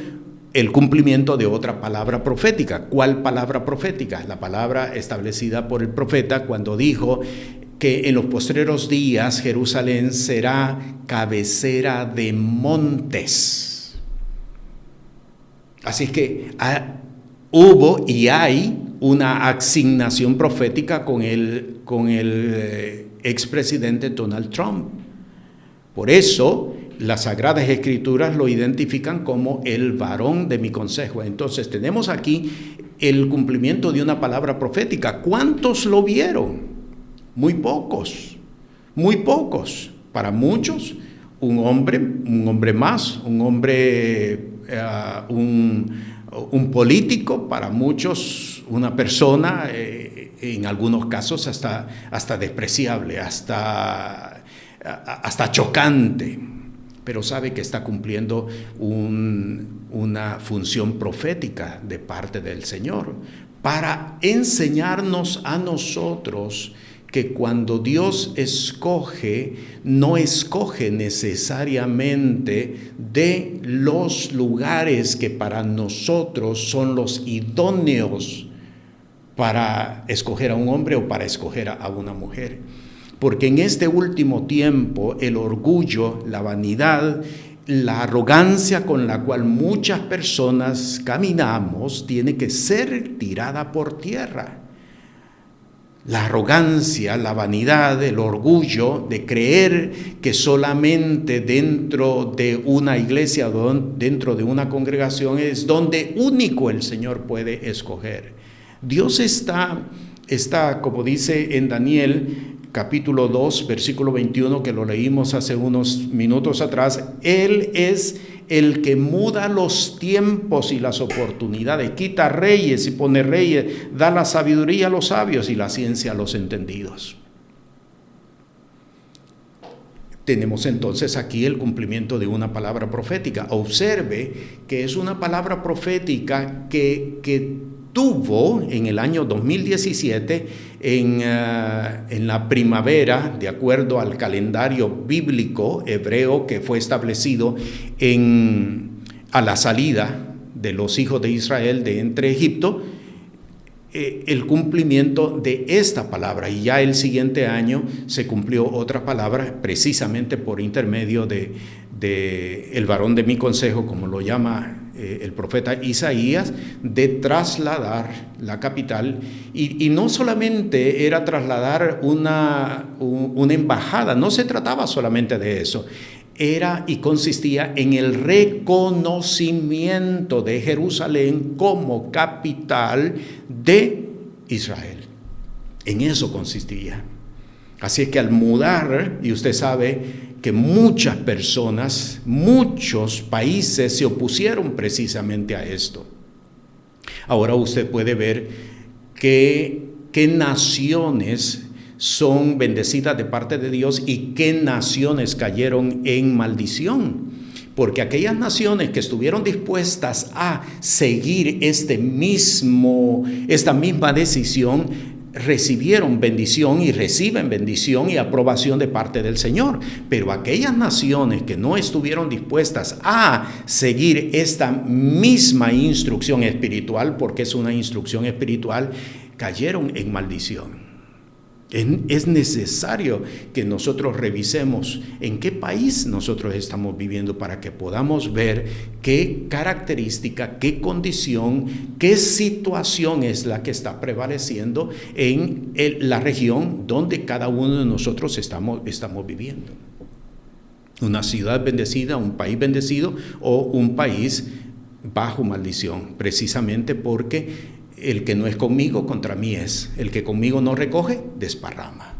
el cumplimiento de otra palabra profética. ¿Cuál palabra profética? La palabra establecida por el profeta cuando dijo que en los postreros días Jerusalén será cabecera de montes. Así es que hubo y hay una asignación profética con el expresidente Donald Trump. Por eso las Sagradas Escrituras lo identifican como el varón de mi consejo. Entonces tenemos aquí el cumplimiento de una palabra profética. ¿Cuántos lo vieron? Muy pocos, muy pocos. Para muchos, un hombre más, un político, para muchos una persona, en algunos casos hasta despreciable, hasta chocante. Pero sabe que está cumpliendo una función profética de parte del Señor. para enseñarnos a nosotros que cuando Dios escoge, no escoge necesariamente de los lugares que para nosotros son los idóneos para escoger a un hombre o para escoger a una mujer. Porque en este último tiempo el orgullo, la vanidad, la arrogancia con la cual muchas personas caminamos tiene que ser tirada por tierra. La arrogancia, la vanidad, el orgullo de creer que solamente dentro de una iglesia, dentro de una congregación es donde único el Señor puede escoger. Dios está, como dice en Daniel capítulo 2, versículo 21, que lo leímos hace unos minutos atrás, Él es el que muda los tiempos y las oportunidades, quita reyes y pone reyes, da la sabiduría a los sabios y la ciencia a los entendidos. Tenemos entonces aquí el cumplimiento de una palabra profética. Observe que es una palabra profética que tuvo en el año 2017, en la primavera, de acuerdo al calendario bíblico hebreo que fue establecido a la salida de los hijos de Israel de entre Egipto, el cumplimiento de esta palabra. Y ya el siguiente año se cumplió otra palabra, precisamente por intermedio de el varón de mi consejo, como lo llama el profeta Isaías, de trasladar la capital, y no solamente era trasladar una embajada, no se trataba solamente de eso, era y consistía en el reconocimiento de Jerusalén como capital de Israel. En eso consistía. Así es que al mudar, y usted sabe que muchas personas, muchos países se opusieron precisamente a esto. Ahora usted puede ver qué naciones son bendecidas de parte de Dios y qué naciones cayeron en maldición. Porque aquellas naciones que estuvieron dispuestas a seguir esta misma decisión, recibieron bendición y reciben bendición y aprobación de parte del Señor. Pero aquellas naciones que no estuvieron dispuestas a seguir esta misma instrucción espiritual, porque es una instrucción espiritual, cayeron en maldición. Es necesario que nosotros revisemos en qué país nosotros estamos viviendo para que podamos ver qué característica, qué condición, qué situación es la que está prevaleciendo en la región donde cada uno de nosotros estamos viviendo. Una ciudad bendecida, un país bendecido o un país bajo maldición, precisamente porque el que no es conmigo, contra mí es. El que conmigo no recoge, desparrama.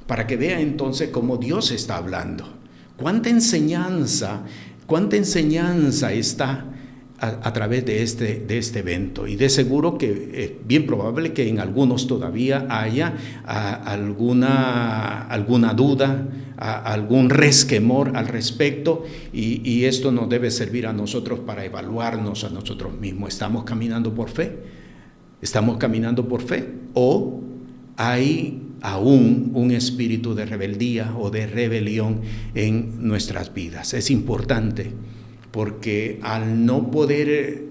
Para que vea entonces cómo Dios está hablando. Cuánta enseñanza está a través de este evento. Y de seguro que es bien probable que en algunos todavía haya alguna duda, algún resquemor al respecto, y esto nos debe servir a nosotros para evaluarnos a nosotros mismos. ¿Estamos caminando por fe? ¿Estamos caminando por fe? ¿O hay aún un espíritu de rebeldía o de rebelión en nuestras vidas? Es importante, porque al no poder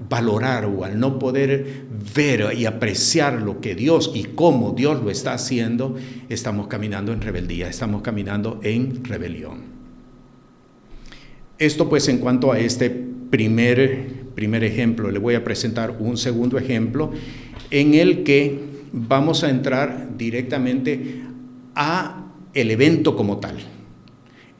valorar o al no poder ver y apreciar lo que Dios y cómo Dios lo está haciendo, estamos caminando en rebeldía, estamos caminando en rebelión. Esto pues en cuanto a este primer ejemplo. Le voy a presentar un segundo ejemplo en el que vamos a entrar directamente a el evento como tal.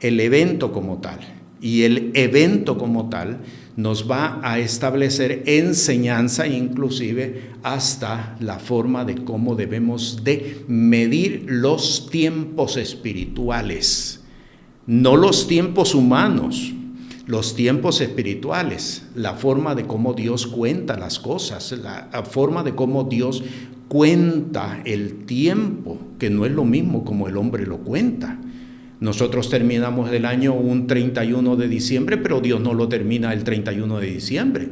El evento como tal. Y el evento como tal nos va a establecer enseñanza, inclusive hasta la forma de cómo debemos de medir los tiempos espirituales, no los tiempos humanos. Los tiempos espirituales, la forma de cómo Dios cuenta las cosas, la forma de cómo Dios cuenta el tiempo, que no es lo mismo como el hombre lo cuenta. Nosotros terminamos el año un 31 de diciembre, pero Dios no lo termina el 31 de diciembre.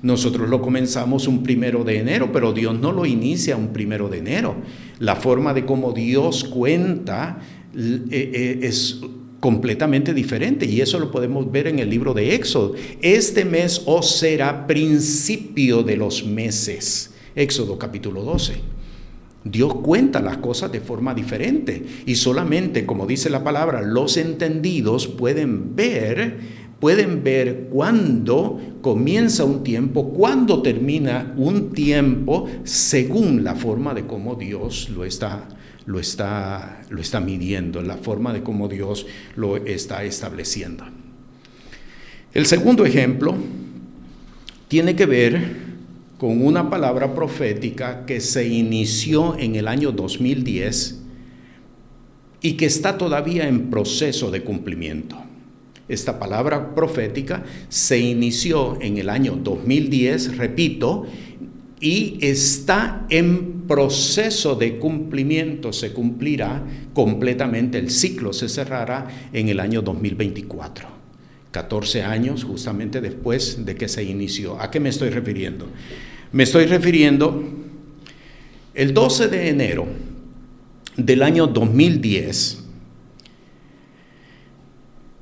Nosotros lo comenzamos un 1 de enero, pero Dios no lo inicia un 1 de enero. La forma de cómo Dios cuenta es completamente diferente, y eso lo podemos ver en el libro de Éxodo. Este mes os será principio de los meses. Éxodo capítulo 12. Dios cuenta las cosas de forma diferente, y solamente, como dice la palabra, los entendidos pueden ver cuándo comienza un tiempo, cuándo termina un tiempo, según la forma de cómo Dios lo está midiendo, la forma de cómo Dios lo está estableciendo. El segundo ejemplo tiene que ver con una palabra profética que se inició en el año 2010 y que está todavía en proceso de cumplimiento. Esta palabra profética se inició en el año 2010, repito, y está en proceso de cumplimiento. Se cumplirá completamente, el ciclo se cerrará en el año 2024. 14 años justamente después de que se inició. ¿A qué me estoy refiriendo? Me estoy refiriendo el 12 de enero del año 2010.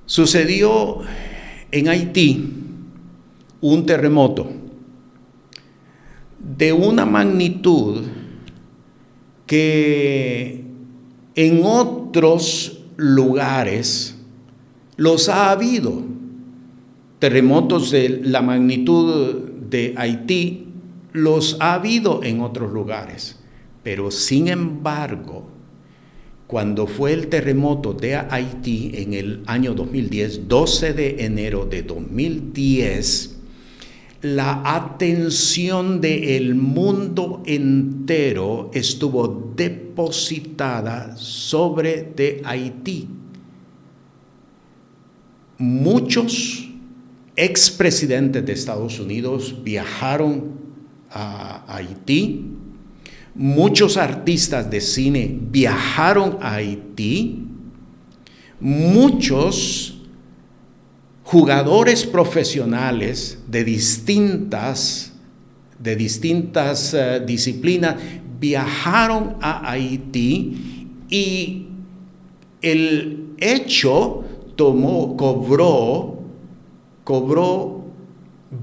Sucedió en Haití un terremoto de una magnitud que en otros lugares los ha habido. Terremotos de la magnitud de Haití los ha habido en otros lugares, pero sin embargo, cuando fue el terremoto de Haití en el año 2010, 12 de enero de 2010, la atención del mundo entero estuvo depositada sobre de Haití. Muchos expresidentes de Estados Unidos viajaron a Haití. Muchos artistas de cine viajaron a Haití. Muchos jugadores profesionales de distintas disciplinas viajaron a Haití, y el hecho cobró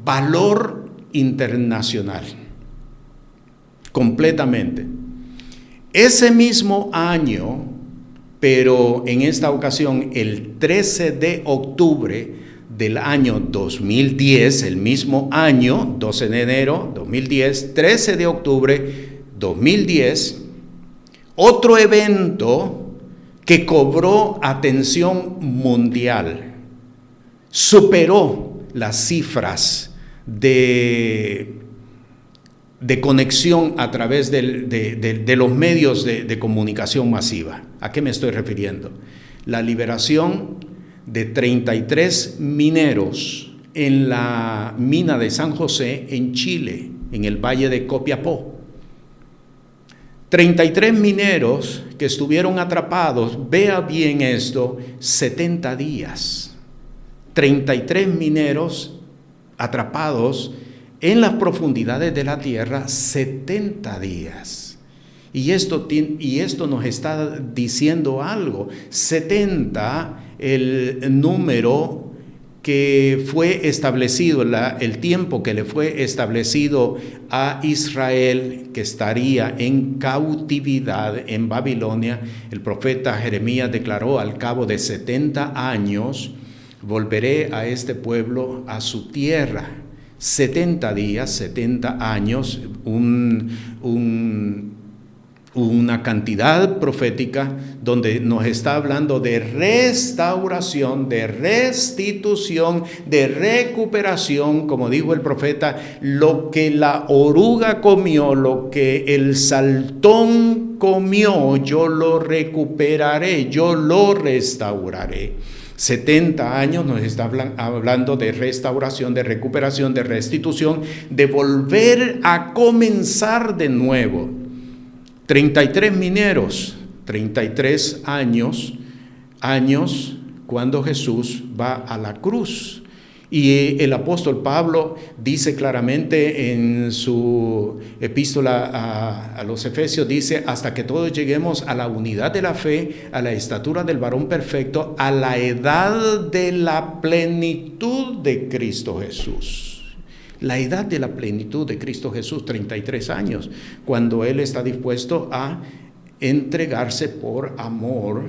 valor internacional completamente. Ese mismo año, pero en esta ocasión el 13 de octubre del año 2010, el mismo año, 12 de enero 2010, 13 de octubre 2010, otro evento que cobró atención mundial, superó las cifras de conexión a través de los medios de comunicación masiva. ¿A qué me estoy refiriendo? La liberación de 33 mineros en la mina de San José en Chile, en el valle de Copiapó. 33 mineros que estuvieron atrapados, vea bien esto, 70 días. 33 mineros atrapados en las profundidades de la tierra 70 días. Y esto nos está diciendo algo. 70, el número que fue establecido, el tiempo que le fue establecido a Israel, que estaría en cautividad en Babilonia. El profeta Jeremías declaró: al cabo de 70 años, volveré a este pueblo a su tierra. 70 días, 70 años, una cantidad profética donde nos está hablando de restauración, de restitución, de recuperación. Como dijo el profeta: lo que la oruga comió, lo que el saltón comió, yo lo recuperaré, yo lo restauraré. 70 años nos está hablando de restauración, de recuperación, de restitución, de volver a comenzar de nuevo. 33 mineros, 33 años cuando Jesús va a la cruz. Y el apóstol Pablo dice claramente en su epístola a los Efesios, dice, hasta que todos lleguemos a la unidad de la fe, a la estatura del varón perfecto, a la edad de la plenitud de Cristo Jesús. La edad de la plenitud de Cristo Jesús, 33 años, cuando Él está dispuesto a entregarse por amor.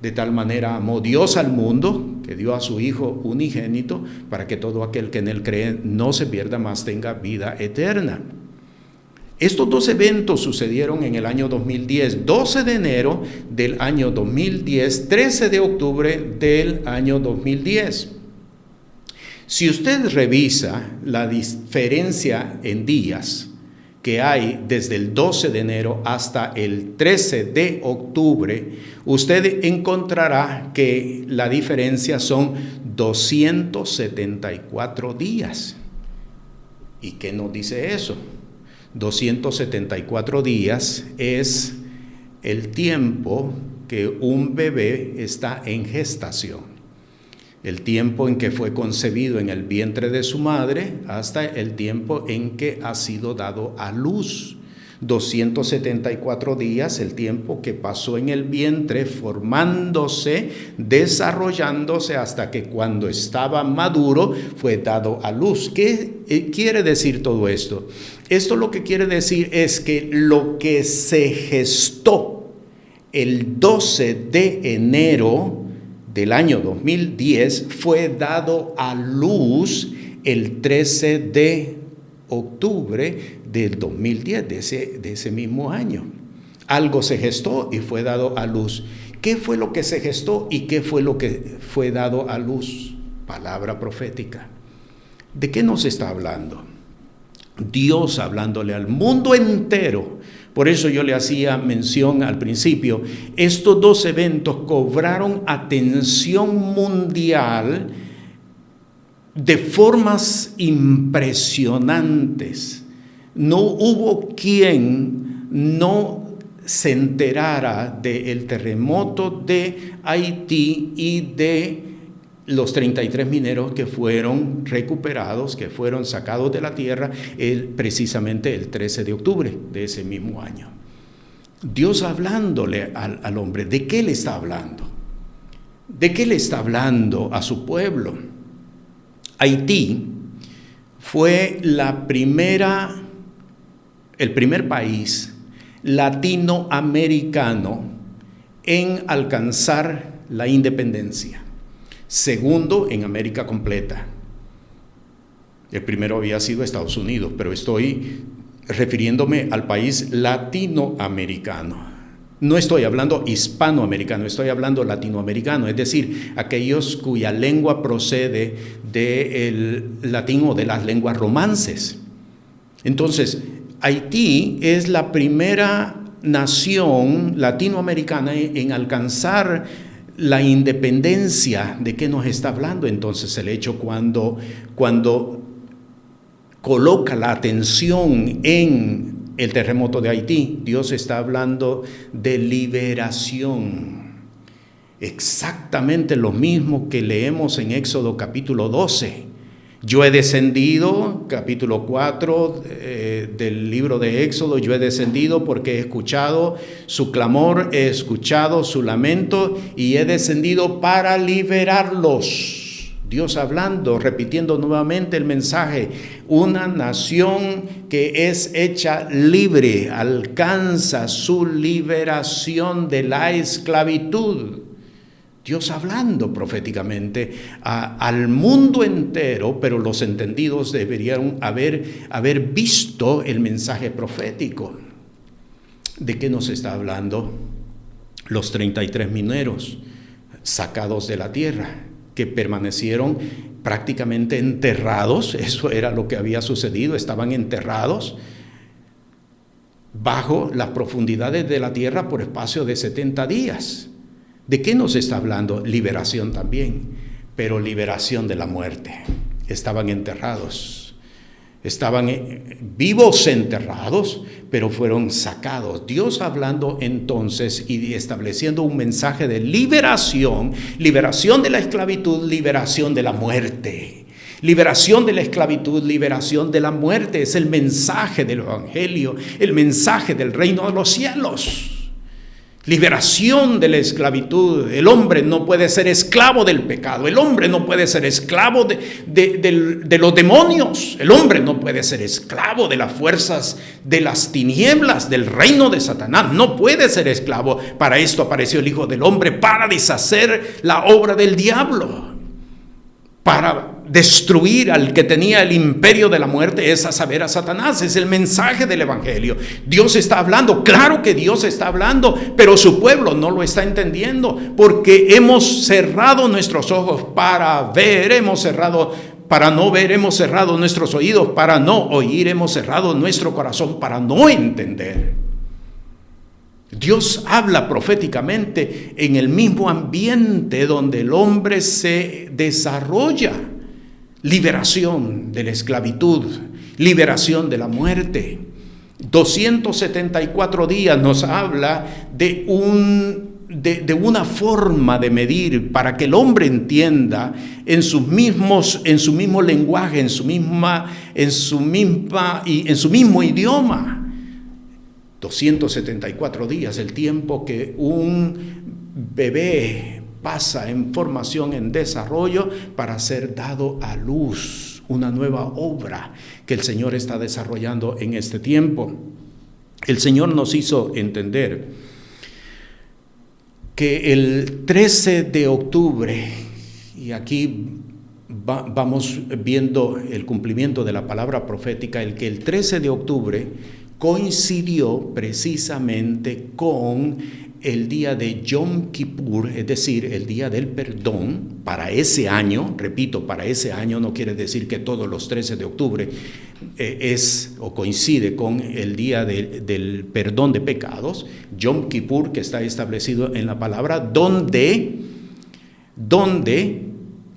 De tal manera amó Dios al mundo, que dio a su Hijo unigénito, para que todo aquel que en Él cree no se pierda, mas tenga vida eterna. Estos dos eventos sucedieron en el año 2010, 12 de enero del año 2010, 13 de octubre del año 2010. Si usted revisa la diferencia en días que hay desde el 12 de enero hasta el 13 de octubre, usted encontrará que la diferencia son 274 días. ¿Y qué nos dice eso? 274 días es el tiempo que un bebé está en gestación. El tiempo en que fue concebido en el vientre de su madre hasta el tiempo en que ha sido dado a luz. 274 días, el tiempo que pasó en el vientre formándose, desarrollándose hasta que cuando estaba maduro fue dado a luz. ¿Qué quiere decir todo esto? Esto lo que quiere decir es que lo que se gestó el 12 de enero del año 2010 fue dado a luz el 13 de octubre del 2010, de ese mismo año. Algo se gestó y fue dado a luz. ¿Qué fue lo que se gestó y qué fue lo que fue dado a luz? Palabra profética. ¿De qué nos está hablando? Dios hablándole al mundo entero. Por eso yo le hacía mención al principio, estos dos eventos cobraron atención mundial de formas impresionantes. No hubo quien no se enterara del terremoto de Haití y de los 33 mineros que fueron recuperados, que fueron sacados de la tierra precisamente el 13 de octubre de ese mismo año. Dios hablándole al hombre, ¿de qué le está hablando? ¿De qué le está hablando a su pueblo? Haití fue el primer país latinoamericano en alcanzar la independencia. Segundo en América completa. El primero había sido Estados Unidos, pero estoy refiriéndome al país latinoamericano. No estoy hablando hispanoamericano, estoy hablando latinoamericano, es decir, aquellos cuya lengua procede del latín o de las lenguas romances. Entonces, Haití es la primera nación latinoamericana en alcanzar la independencia. ¿De qué nos está hablando entonces el hecho cuando coloca la atención en el terremoto de Haití? Dios está hablando de liberación. Exactamente lo mismo que leemos en Éxodo capítulo 12. Yo he descendido, capítulo 4 del libro de Éxodo, yo he descendido porque he escuchado su clamor, he escuchado su lamento y he descendido para liberarlos. Dios hablando, repitiendo nuevamente el mensaje, una nación que es hecha libre, alcanza su liberación de la esclavitud. Dios hablando proféticamente al mundo entero, pero los entendidos deberían haber visto el mensaje profético. ¿De qué nos está hablando? Los 33 mineros sacados de la tierra, que permanecieron prácticamente enterrados. Eso era lo que había sucedido, estaban enterrados bajo las profundidades de la tierra por espacio de 70 días. ¿De qué nos está hablando? Liberación también, pero liberación de la muerte. Estaban enterrados, estaban vivos enterrados, pero fueron sacados. Dios hablando entonces y estableciendo un mensaje de liberación, liberación de la esclavitud, liberación de la muerte. Liberación de la esclavitud, liberación de la muerte. Es el mensaje del Evangelio, el mensaje del reino de los cielos. Liberación de la esclavitud. El hombre no puede ser esclavo del pecado. El hombre no puede ser esclavo de los demonios. El hombre no puede ser esclavo de las fuerzas de las tinieblas, del reino de Satanás. No puede ser esclavo. Para esto apareció el Hijo del Hombre, para deshacer la obra del diablo, para destruir al que tenía el imperio de la muerte, es a saber, a Satanás. Es el mensaje del Evangelio. Dios está hablando, claro que Dios está hablando, pero su pueblo no lo está entendiendo, porque hemos cerrado nuestros ojos para ver, hemos cerrado para no ver, hemos cerrado nuestros oídos para no oír, hemos cerrado nuestro corazón para no entender. Dios habla proféticamente en el mismo ambiente donde el hombre se desarrolla. Liberación de la esclavitud, liberación de la muerte. 274 días nos habla de una forma de medir para que el hombre entienda en su mismo lenguaje, en su mismo idioma. 274 días, el tiempo que un bebé pasa en formación, en desarrollo, para ser dado a luz, una nueva obra que el Señor está desarrollando en este tiempo. El Señor nos hizo entender que el 13 de octubre, y aquí vamos viendo el cumplimiento de la palabra profética, el 13 de octubre coincidió precisamente con el día de Yom Kippur, es decir, el día del perdón para ese año. Repito, para ese año no quiere decir que todos los 13 de octubre es o coincide con el día del perdón de pecados. Yom Kippur, que está establecido en la palabra, donde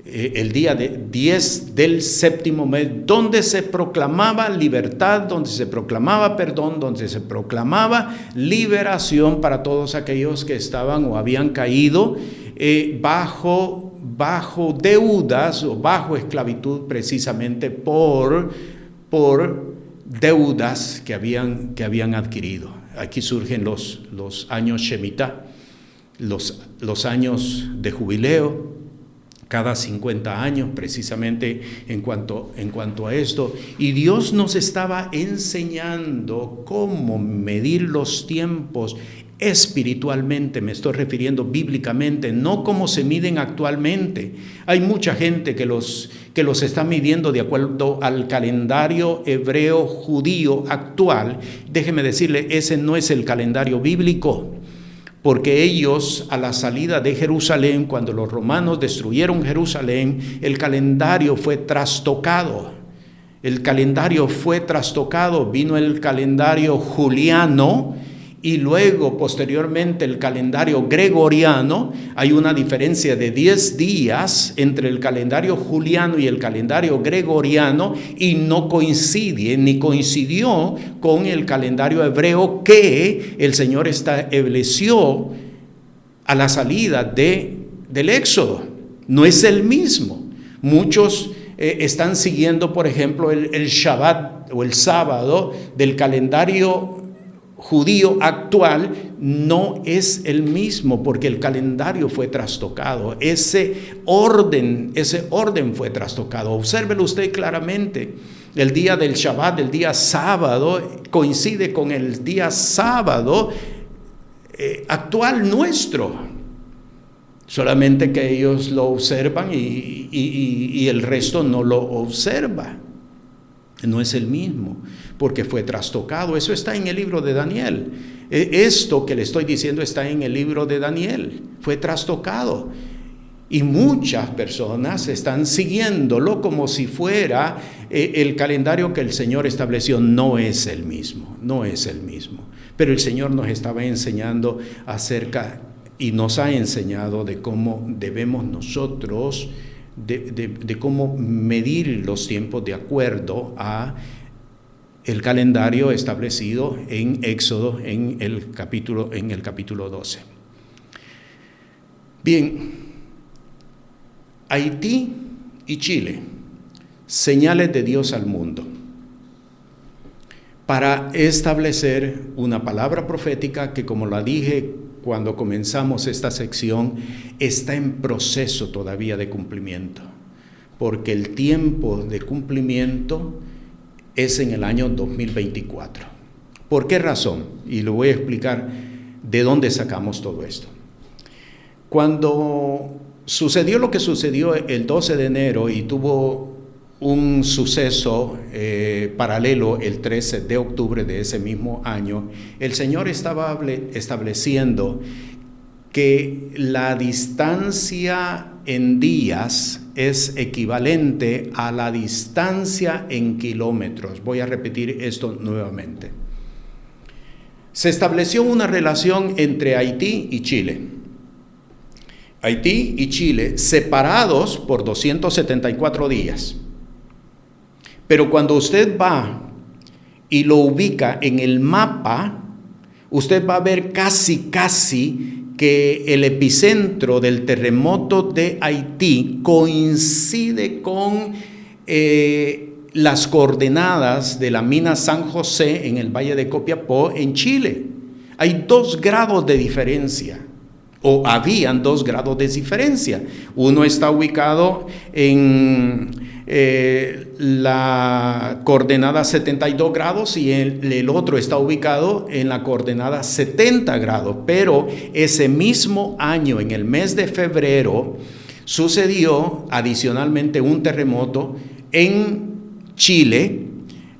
el día 10 del séptimo mes, donde se proclamaba libertad, donde se proclamaba perdón, donde se proclamaba liberación para todos aquellos que estaban o habían caído bajo deudas o bajo esclavitud, precisamente por deudas que habían adquirido. Aquí surgen los años Shemitah, los años de jubileo, cada 50 años, precisamente en cuanto a esto. Y Dios nos estaba enseñando cómo medir los tiempos espiritualmente, me estoy refiriendo bíblicamente, no como se miden actualmente. Hay mucha gente que los está midiendo de acuerdo al calendario hebreo judío actual. Déjeme decirle, ese no es el calendario bíblico. Porque ellos, a la salida de Jerusalén, cuando los romanos destruyeron Jerusalén, el calendario fue trastocado. Vino el calendario juliano y luego, posteriormente, el calendario gregoriano. Hay una diferencia de 10 días entre el calendario juliano y el calendario gregoriano, y no coincide ni coincidió con el calendario hebreo que el Señor estableció a la salida del Éxodo. No es el mismo. Muchos están siguiendo, por ejemplo, el Shabbat o el sábado del calendario judío actual. No es el mismo, porque el calendario fue trastocado. Ese orden fue trastocado. Obsérvelo usted claramente. El día del Shabbat, el día sábado, coincide con el día sábado actual nuestro. Solamente que ellos lo observan y el resto no lo observa. No es el mismo, porque fue trastocado. Eso está en el libro de Daniel. Esto que le estoy diciendo está en el libro de Daniel. Fue trastocado. Y muchas personas están siguiéndolo como si fuera el calendario que el Señor estableció. No es el mismo, no es el mismo. Pero el Señor nos estaba enseñando acerca y nos ha enseñado de cómo debemos nosotros de cómo medir los tiempos de acuerdo a el calendario establecido en Éxodo en el capítulo 12. Bien, Haití y Chile señales de Dios al mundo, para establecer una palabra profética que, como la dije cuando comenzamos esta sección, está en proceso todavía de cumplimiento, porque el tiempo de cumplimiento es en el año 2024. ¿Por qué razón? Y le voy a explicar de dónde sacamos todo esto. Cuando sucedió lo que sucedió el 12 de enero y tuvo un suceso paralelo el 13 de octubre de ese mismo año, el Señor estaba estableciendo que la distancia en días es equivalente a la distancia en kilómetros. Voy a repetir esto nuevamente. Se estableció una relación entre Haití y Chile. Haití y Chile separados por 274 días. Pero cuando usted va y lo ubica en el mapa, usted va a ver casi que el epicentro del terremoto de Haití coincide con las coordenadas de la mina San José en el Valle de Copiapó, en Chile. Hay 2 grados de diferencia, o habían 2 grados de diferencia. Uno está ubicado en la coordenada 72 grados y el otro está ubicado en la coordenada 70 grados. Pero ese mismo año, en el mes de febrero, sucedió adicionalmente un terremoto en Chile,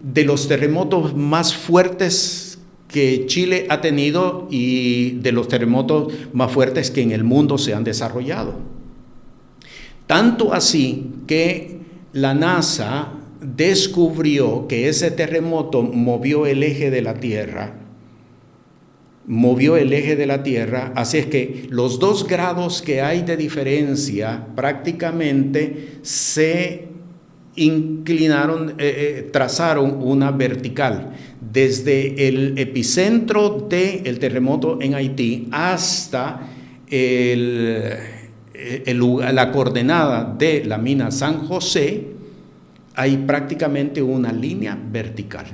de los terremotos más fuertes que Chile ha tenido y de los terremotos más fuertes que en el mundo se han desarrollado. Tanto así que la NASA descubrió que ese terremoto movió el eje de la Tierra. Así es que los 2 grados que hay de diferencia prácticamente se inclinaron, trazaron una vertical desde el epicentro del terremoto en Haití hasta la coordenada de la mina San José. Hay prácticamente una línea vertical.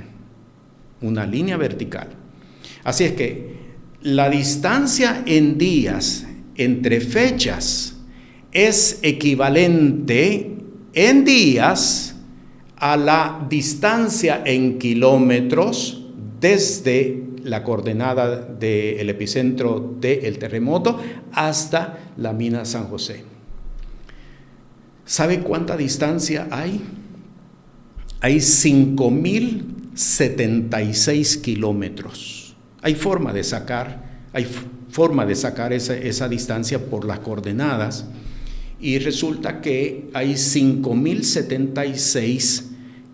Así es que la distancia en días entre fechas es equivalente en días a la distancia en kilómetros desde la coordenada del epicentro del terremoto hasta la mina San José. ¿Sabe cuánta distancia hay? Hay 5.076 kilómetros. Hay forma de sacar esa distancia por las coordenadas. Y resulta que hay 5.076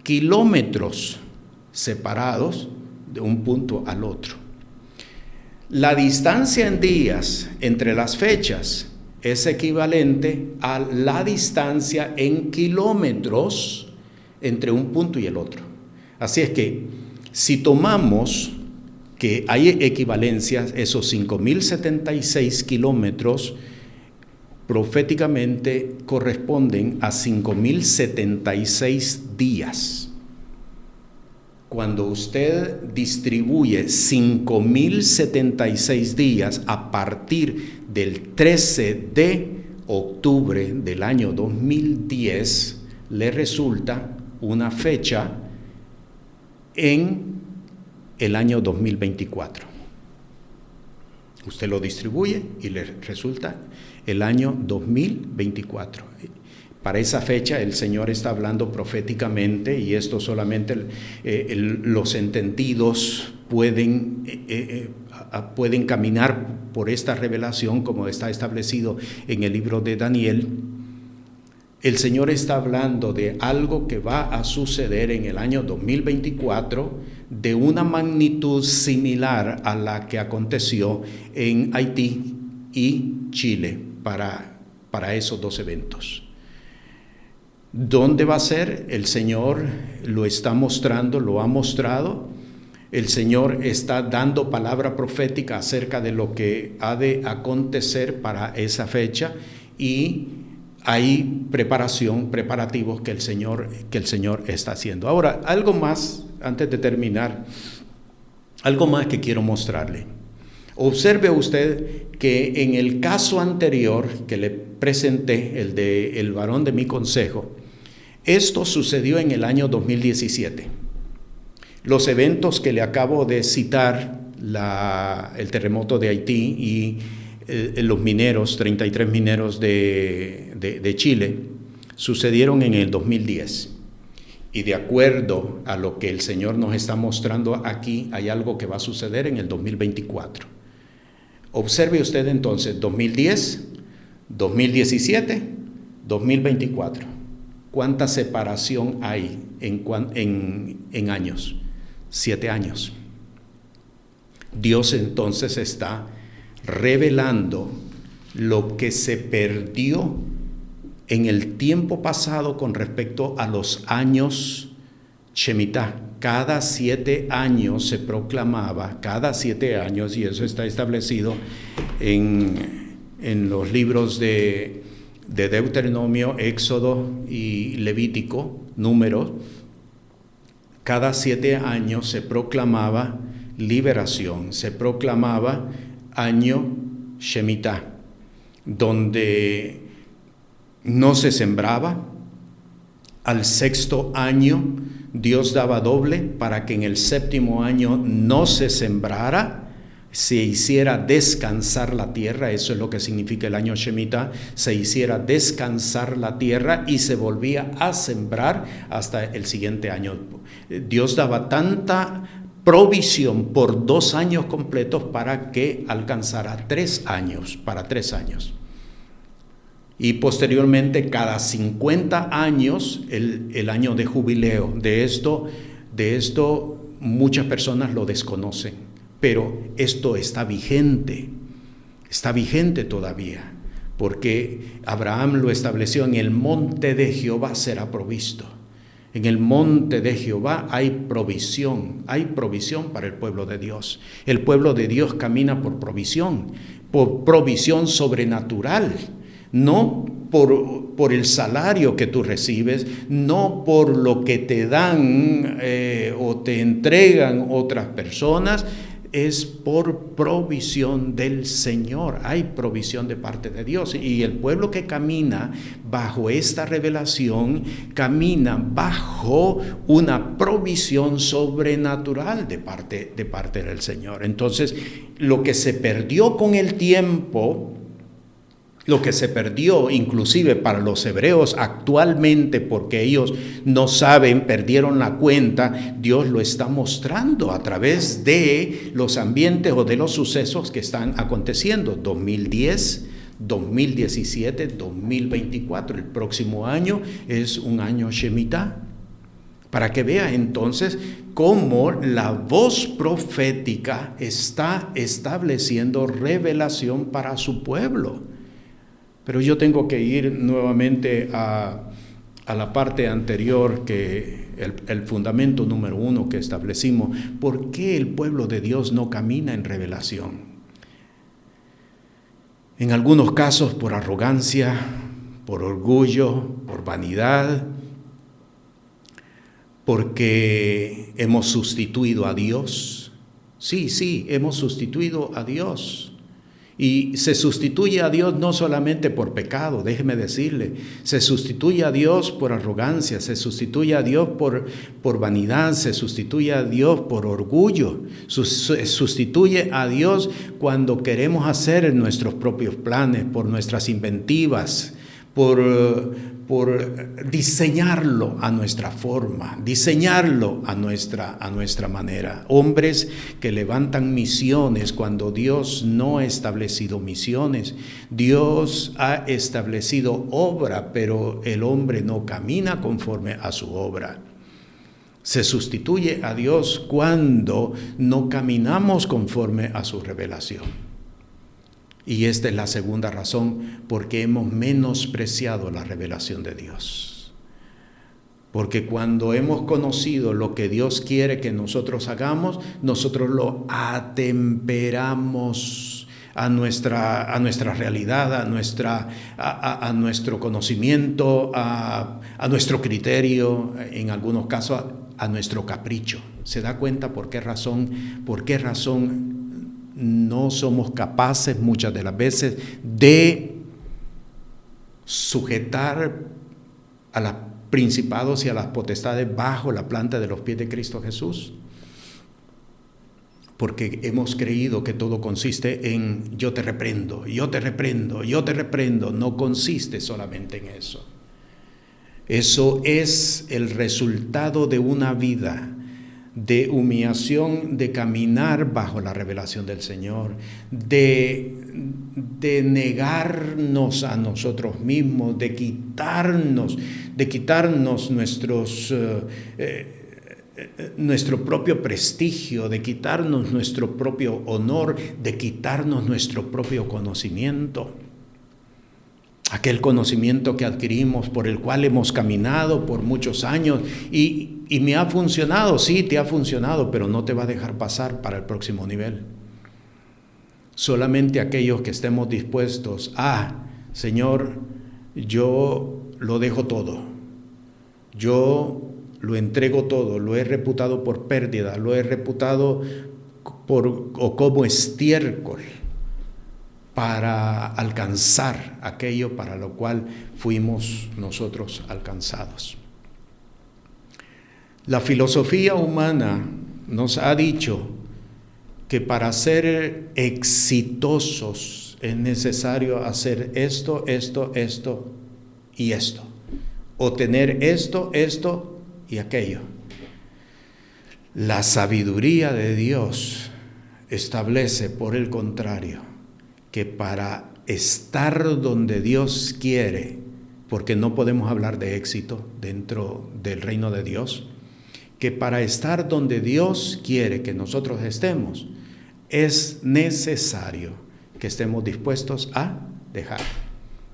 kilómetros separados de un punto al otro. La distancia en días entre las fechas es equivalente a la distancia en kilómetros entre un punto y el otro. Así es que si tomamos que hay equivalencias, esos 5.076 kilómetros proféticamente corresponden a 5.076 días. Cuando usted distribuye 5.076 días a partir del 13 de octubre del año 2010, le resulta una fecha en el año 2024. Usted lo distribuye y le resulta el año 2024. Para esa fecha el Señor está hablando proféticamente, y esto solamente los entendidos pueden caminar por esta revelación, como está establecido en el libro de Daniel. El Señor está hablando de algo que va a suceder en el año 2024 de una magnitud similar a la que aconteció en Haití y Chile para esos 2 eventos. ¿Dónde va a ser? El Señor lo está mostrando, lo ha mostrado. El Señor está dando palabra profética acerca de lo que ha de acontecer para esa fecha, y hay preparativos que el Señor está haciendo. Ahora, algo más, antes de terminar, algo más que quiero mostrarle. Observe usted que en el caso anterior que le presenté, el de el varón de mi consejo, esto sucedió en el año 2017. Los eventos que le acabo de citar, el terremoto de Haití y los mineros, 33 mineros de Chile, sucedieron en el 2010. Y de acuerdo a lo que el Señor nos está mostrando aquí, hay algo que va a suceder en el 2024. Observe usted entonces 2010, 2017, 2024. ¿Cuánta separación hay en años? 7 años. Dios entonces está revelando lo que se perdió en el tiempo pasado con respecto a los años Shemitah. Cada 7 años se proclamaba, cada 7 años, y eso está establecido en los libros de Deuteronomio, Éxodo y Levítico, Números. Cada 7 años se proclamaba liberación, se proclamaba año Shemitah, donde no se sembraba. Al 6º año Dios daba doble para que en el 7º año no se sembrara, se hiciera descansar la tierra. Eso es lo que significa el año Shemitah. Se hiciera descansar la tierra y se volvía a sembrar hasta el siguiente año. Dios daba tanta provisión por 2 años completos para que alcanzara 3 años, para 3 años. Y posteriormente cada 50 años el año de jubileo. De esto muchas personas lo desconocen, pero esto está vigente todavía, porque Abraham lo estableció: en el monte de Jehová será provisto. En el monte de Jehová hay provisión para el pueblo de Dios. El pueblo de Dios camina por provisión sobrenatural. No por el salario que tú recibes, no por lo que te dan o te entregan otras personas, es por provisión del Señor. Hay provisión de parte de Dios, y el pueblo que camina bajo esta revelación camina bajo una provisión sobrenatural de parte del Señor. Entonces, lo que se perdió con el tiempo, lo que se perdió inclusive para los hebreos actualmente, porque ellos no saben, perdieron la cuenta, Dios lo está mostrando a través de los ambientes o de los sucesos que están aconteciendo. 2010, 2017, 2024. El próximo año es un año Shemitah. Para que vea entonces cómo la voz profética está estableciendo revelación para su pueblo. Pero yo tengo que ir nuevamente a la parte anterior, que el fundamento número 1 que establecimos. ¿Por qué el pueblo de Dios no camina en revelación? En algunos casos por arrogancia, por orgullo, por vanidad, porque hemos sustituido a Dios. Sí, hemos sustituido a Dios. Y se sustituye a Dios no solamente por pecado, déjeme decirle, se sustituye a Dios por arrogancia, se sustituye a Dios por vanidad, se sustituye a Dios por orgullo, se sustituye a Dios cuando queremos hacer nuestros propios planes, por nuestras inventivas, por diseñarlo a nuestra forma, diseñarlo a nuestra manera. Hombres que levantan misiones cuando Dios no ha establecido misiones. Dios ha establecido obra, pero el hombre no camina conforme a su obra. Se sustituye a Dios cuando no caminamos conforme a su revelación. Y esta es la segunda razón, porque hemos menospreciado la revelación de Dios. Porque cuando hemos conocido lo que Dios quiere que nosotros hagamos, nosotros lo atemperamos. a nuestra realidad, a nuestro conocimiento, a nuestro criterio, en algunos casos a nuestro capricho. ¿Se da cuenta por qué razón no somos capaces muchas de las veces de sujetar a los principados y a las potestades bajo la planta de los pies de Cristo Jesús? Porque hemos creído que todo consiste en yo te reprendo, yo te reprendo, yo te reprendo. No consiste solamente en eso. Eso es el resultado de una vida de humillación, de caminar bajo la revelación del Señor, de negarnos a nosotros mismos, de quitarnos nuestro propio prestigio, de quitarnos nuestro propio honor, de quitarnos nuestro propio conocimiento. Aquel conocimiento que adquirimos, por el cual hemos caminado por muchos años y me ha funcionado. Sí, te ha funcionado, pero no te va a dejar pasar para el próximo nivel. Solamente aquellos que estemos dispuestos a, Señor, yo lo dejo todo, yo lo entrego todo, lo he reputado por pérdida, lo he reputado como estiércol para alcanzar aquello para lo cual fuimos nosotros alcanzados. La filosofía humana nos ha dicho que para ser exitosos es necesario hacer esto y esto, o tener esto y aquello. La sabiduría de Dios establece, por el contrario, que para estar donde Dios quiere, porque no podemos hablar de éxito dentro del reino de Dios, que para estar donde Dios quiere que nosotros estemos, es necesario que estemos dispuestos a dejar.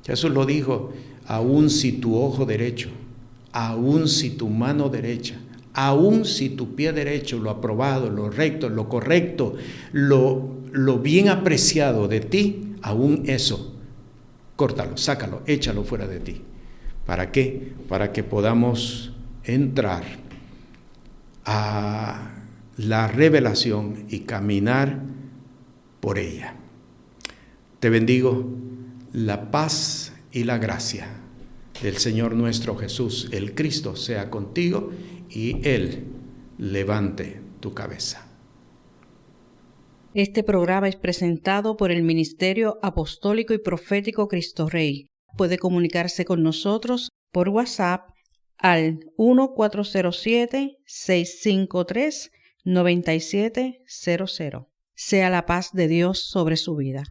Jesús lo dijo: aun si tu ojo derecho, aun si tu mano derecha, aun si tu pie derecho, lo aprobado, lo recto, lo correcto, lo bien apreciado de ti, aún eso, córtalo, sácalo, échalo fuera de ti. ¿Para qué? Para que podamos entrar a la revelación y caminar por ella. Te bendigo. La paz y la gracia del Señor nuestro Jesús, el Cristo, sea contigo, y Él levante tu cabeza. Este programa es presentado por el Ministerio Apostólico y Profético Cristo Rey. Puede comunicarse con nosotros por WhatsApp al 1407-653-9700. Sea la paz de Dios sobre su vida.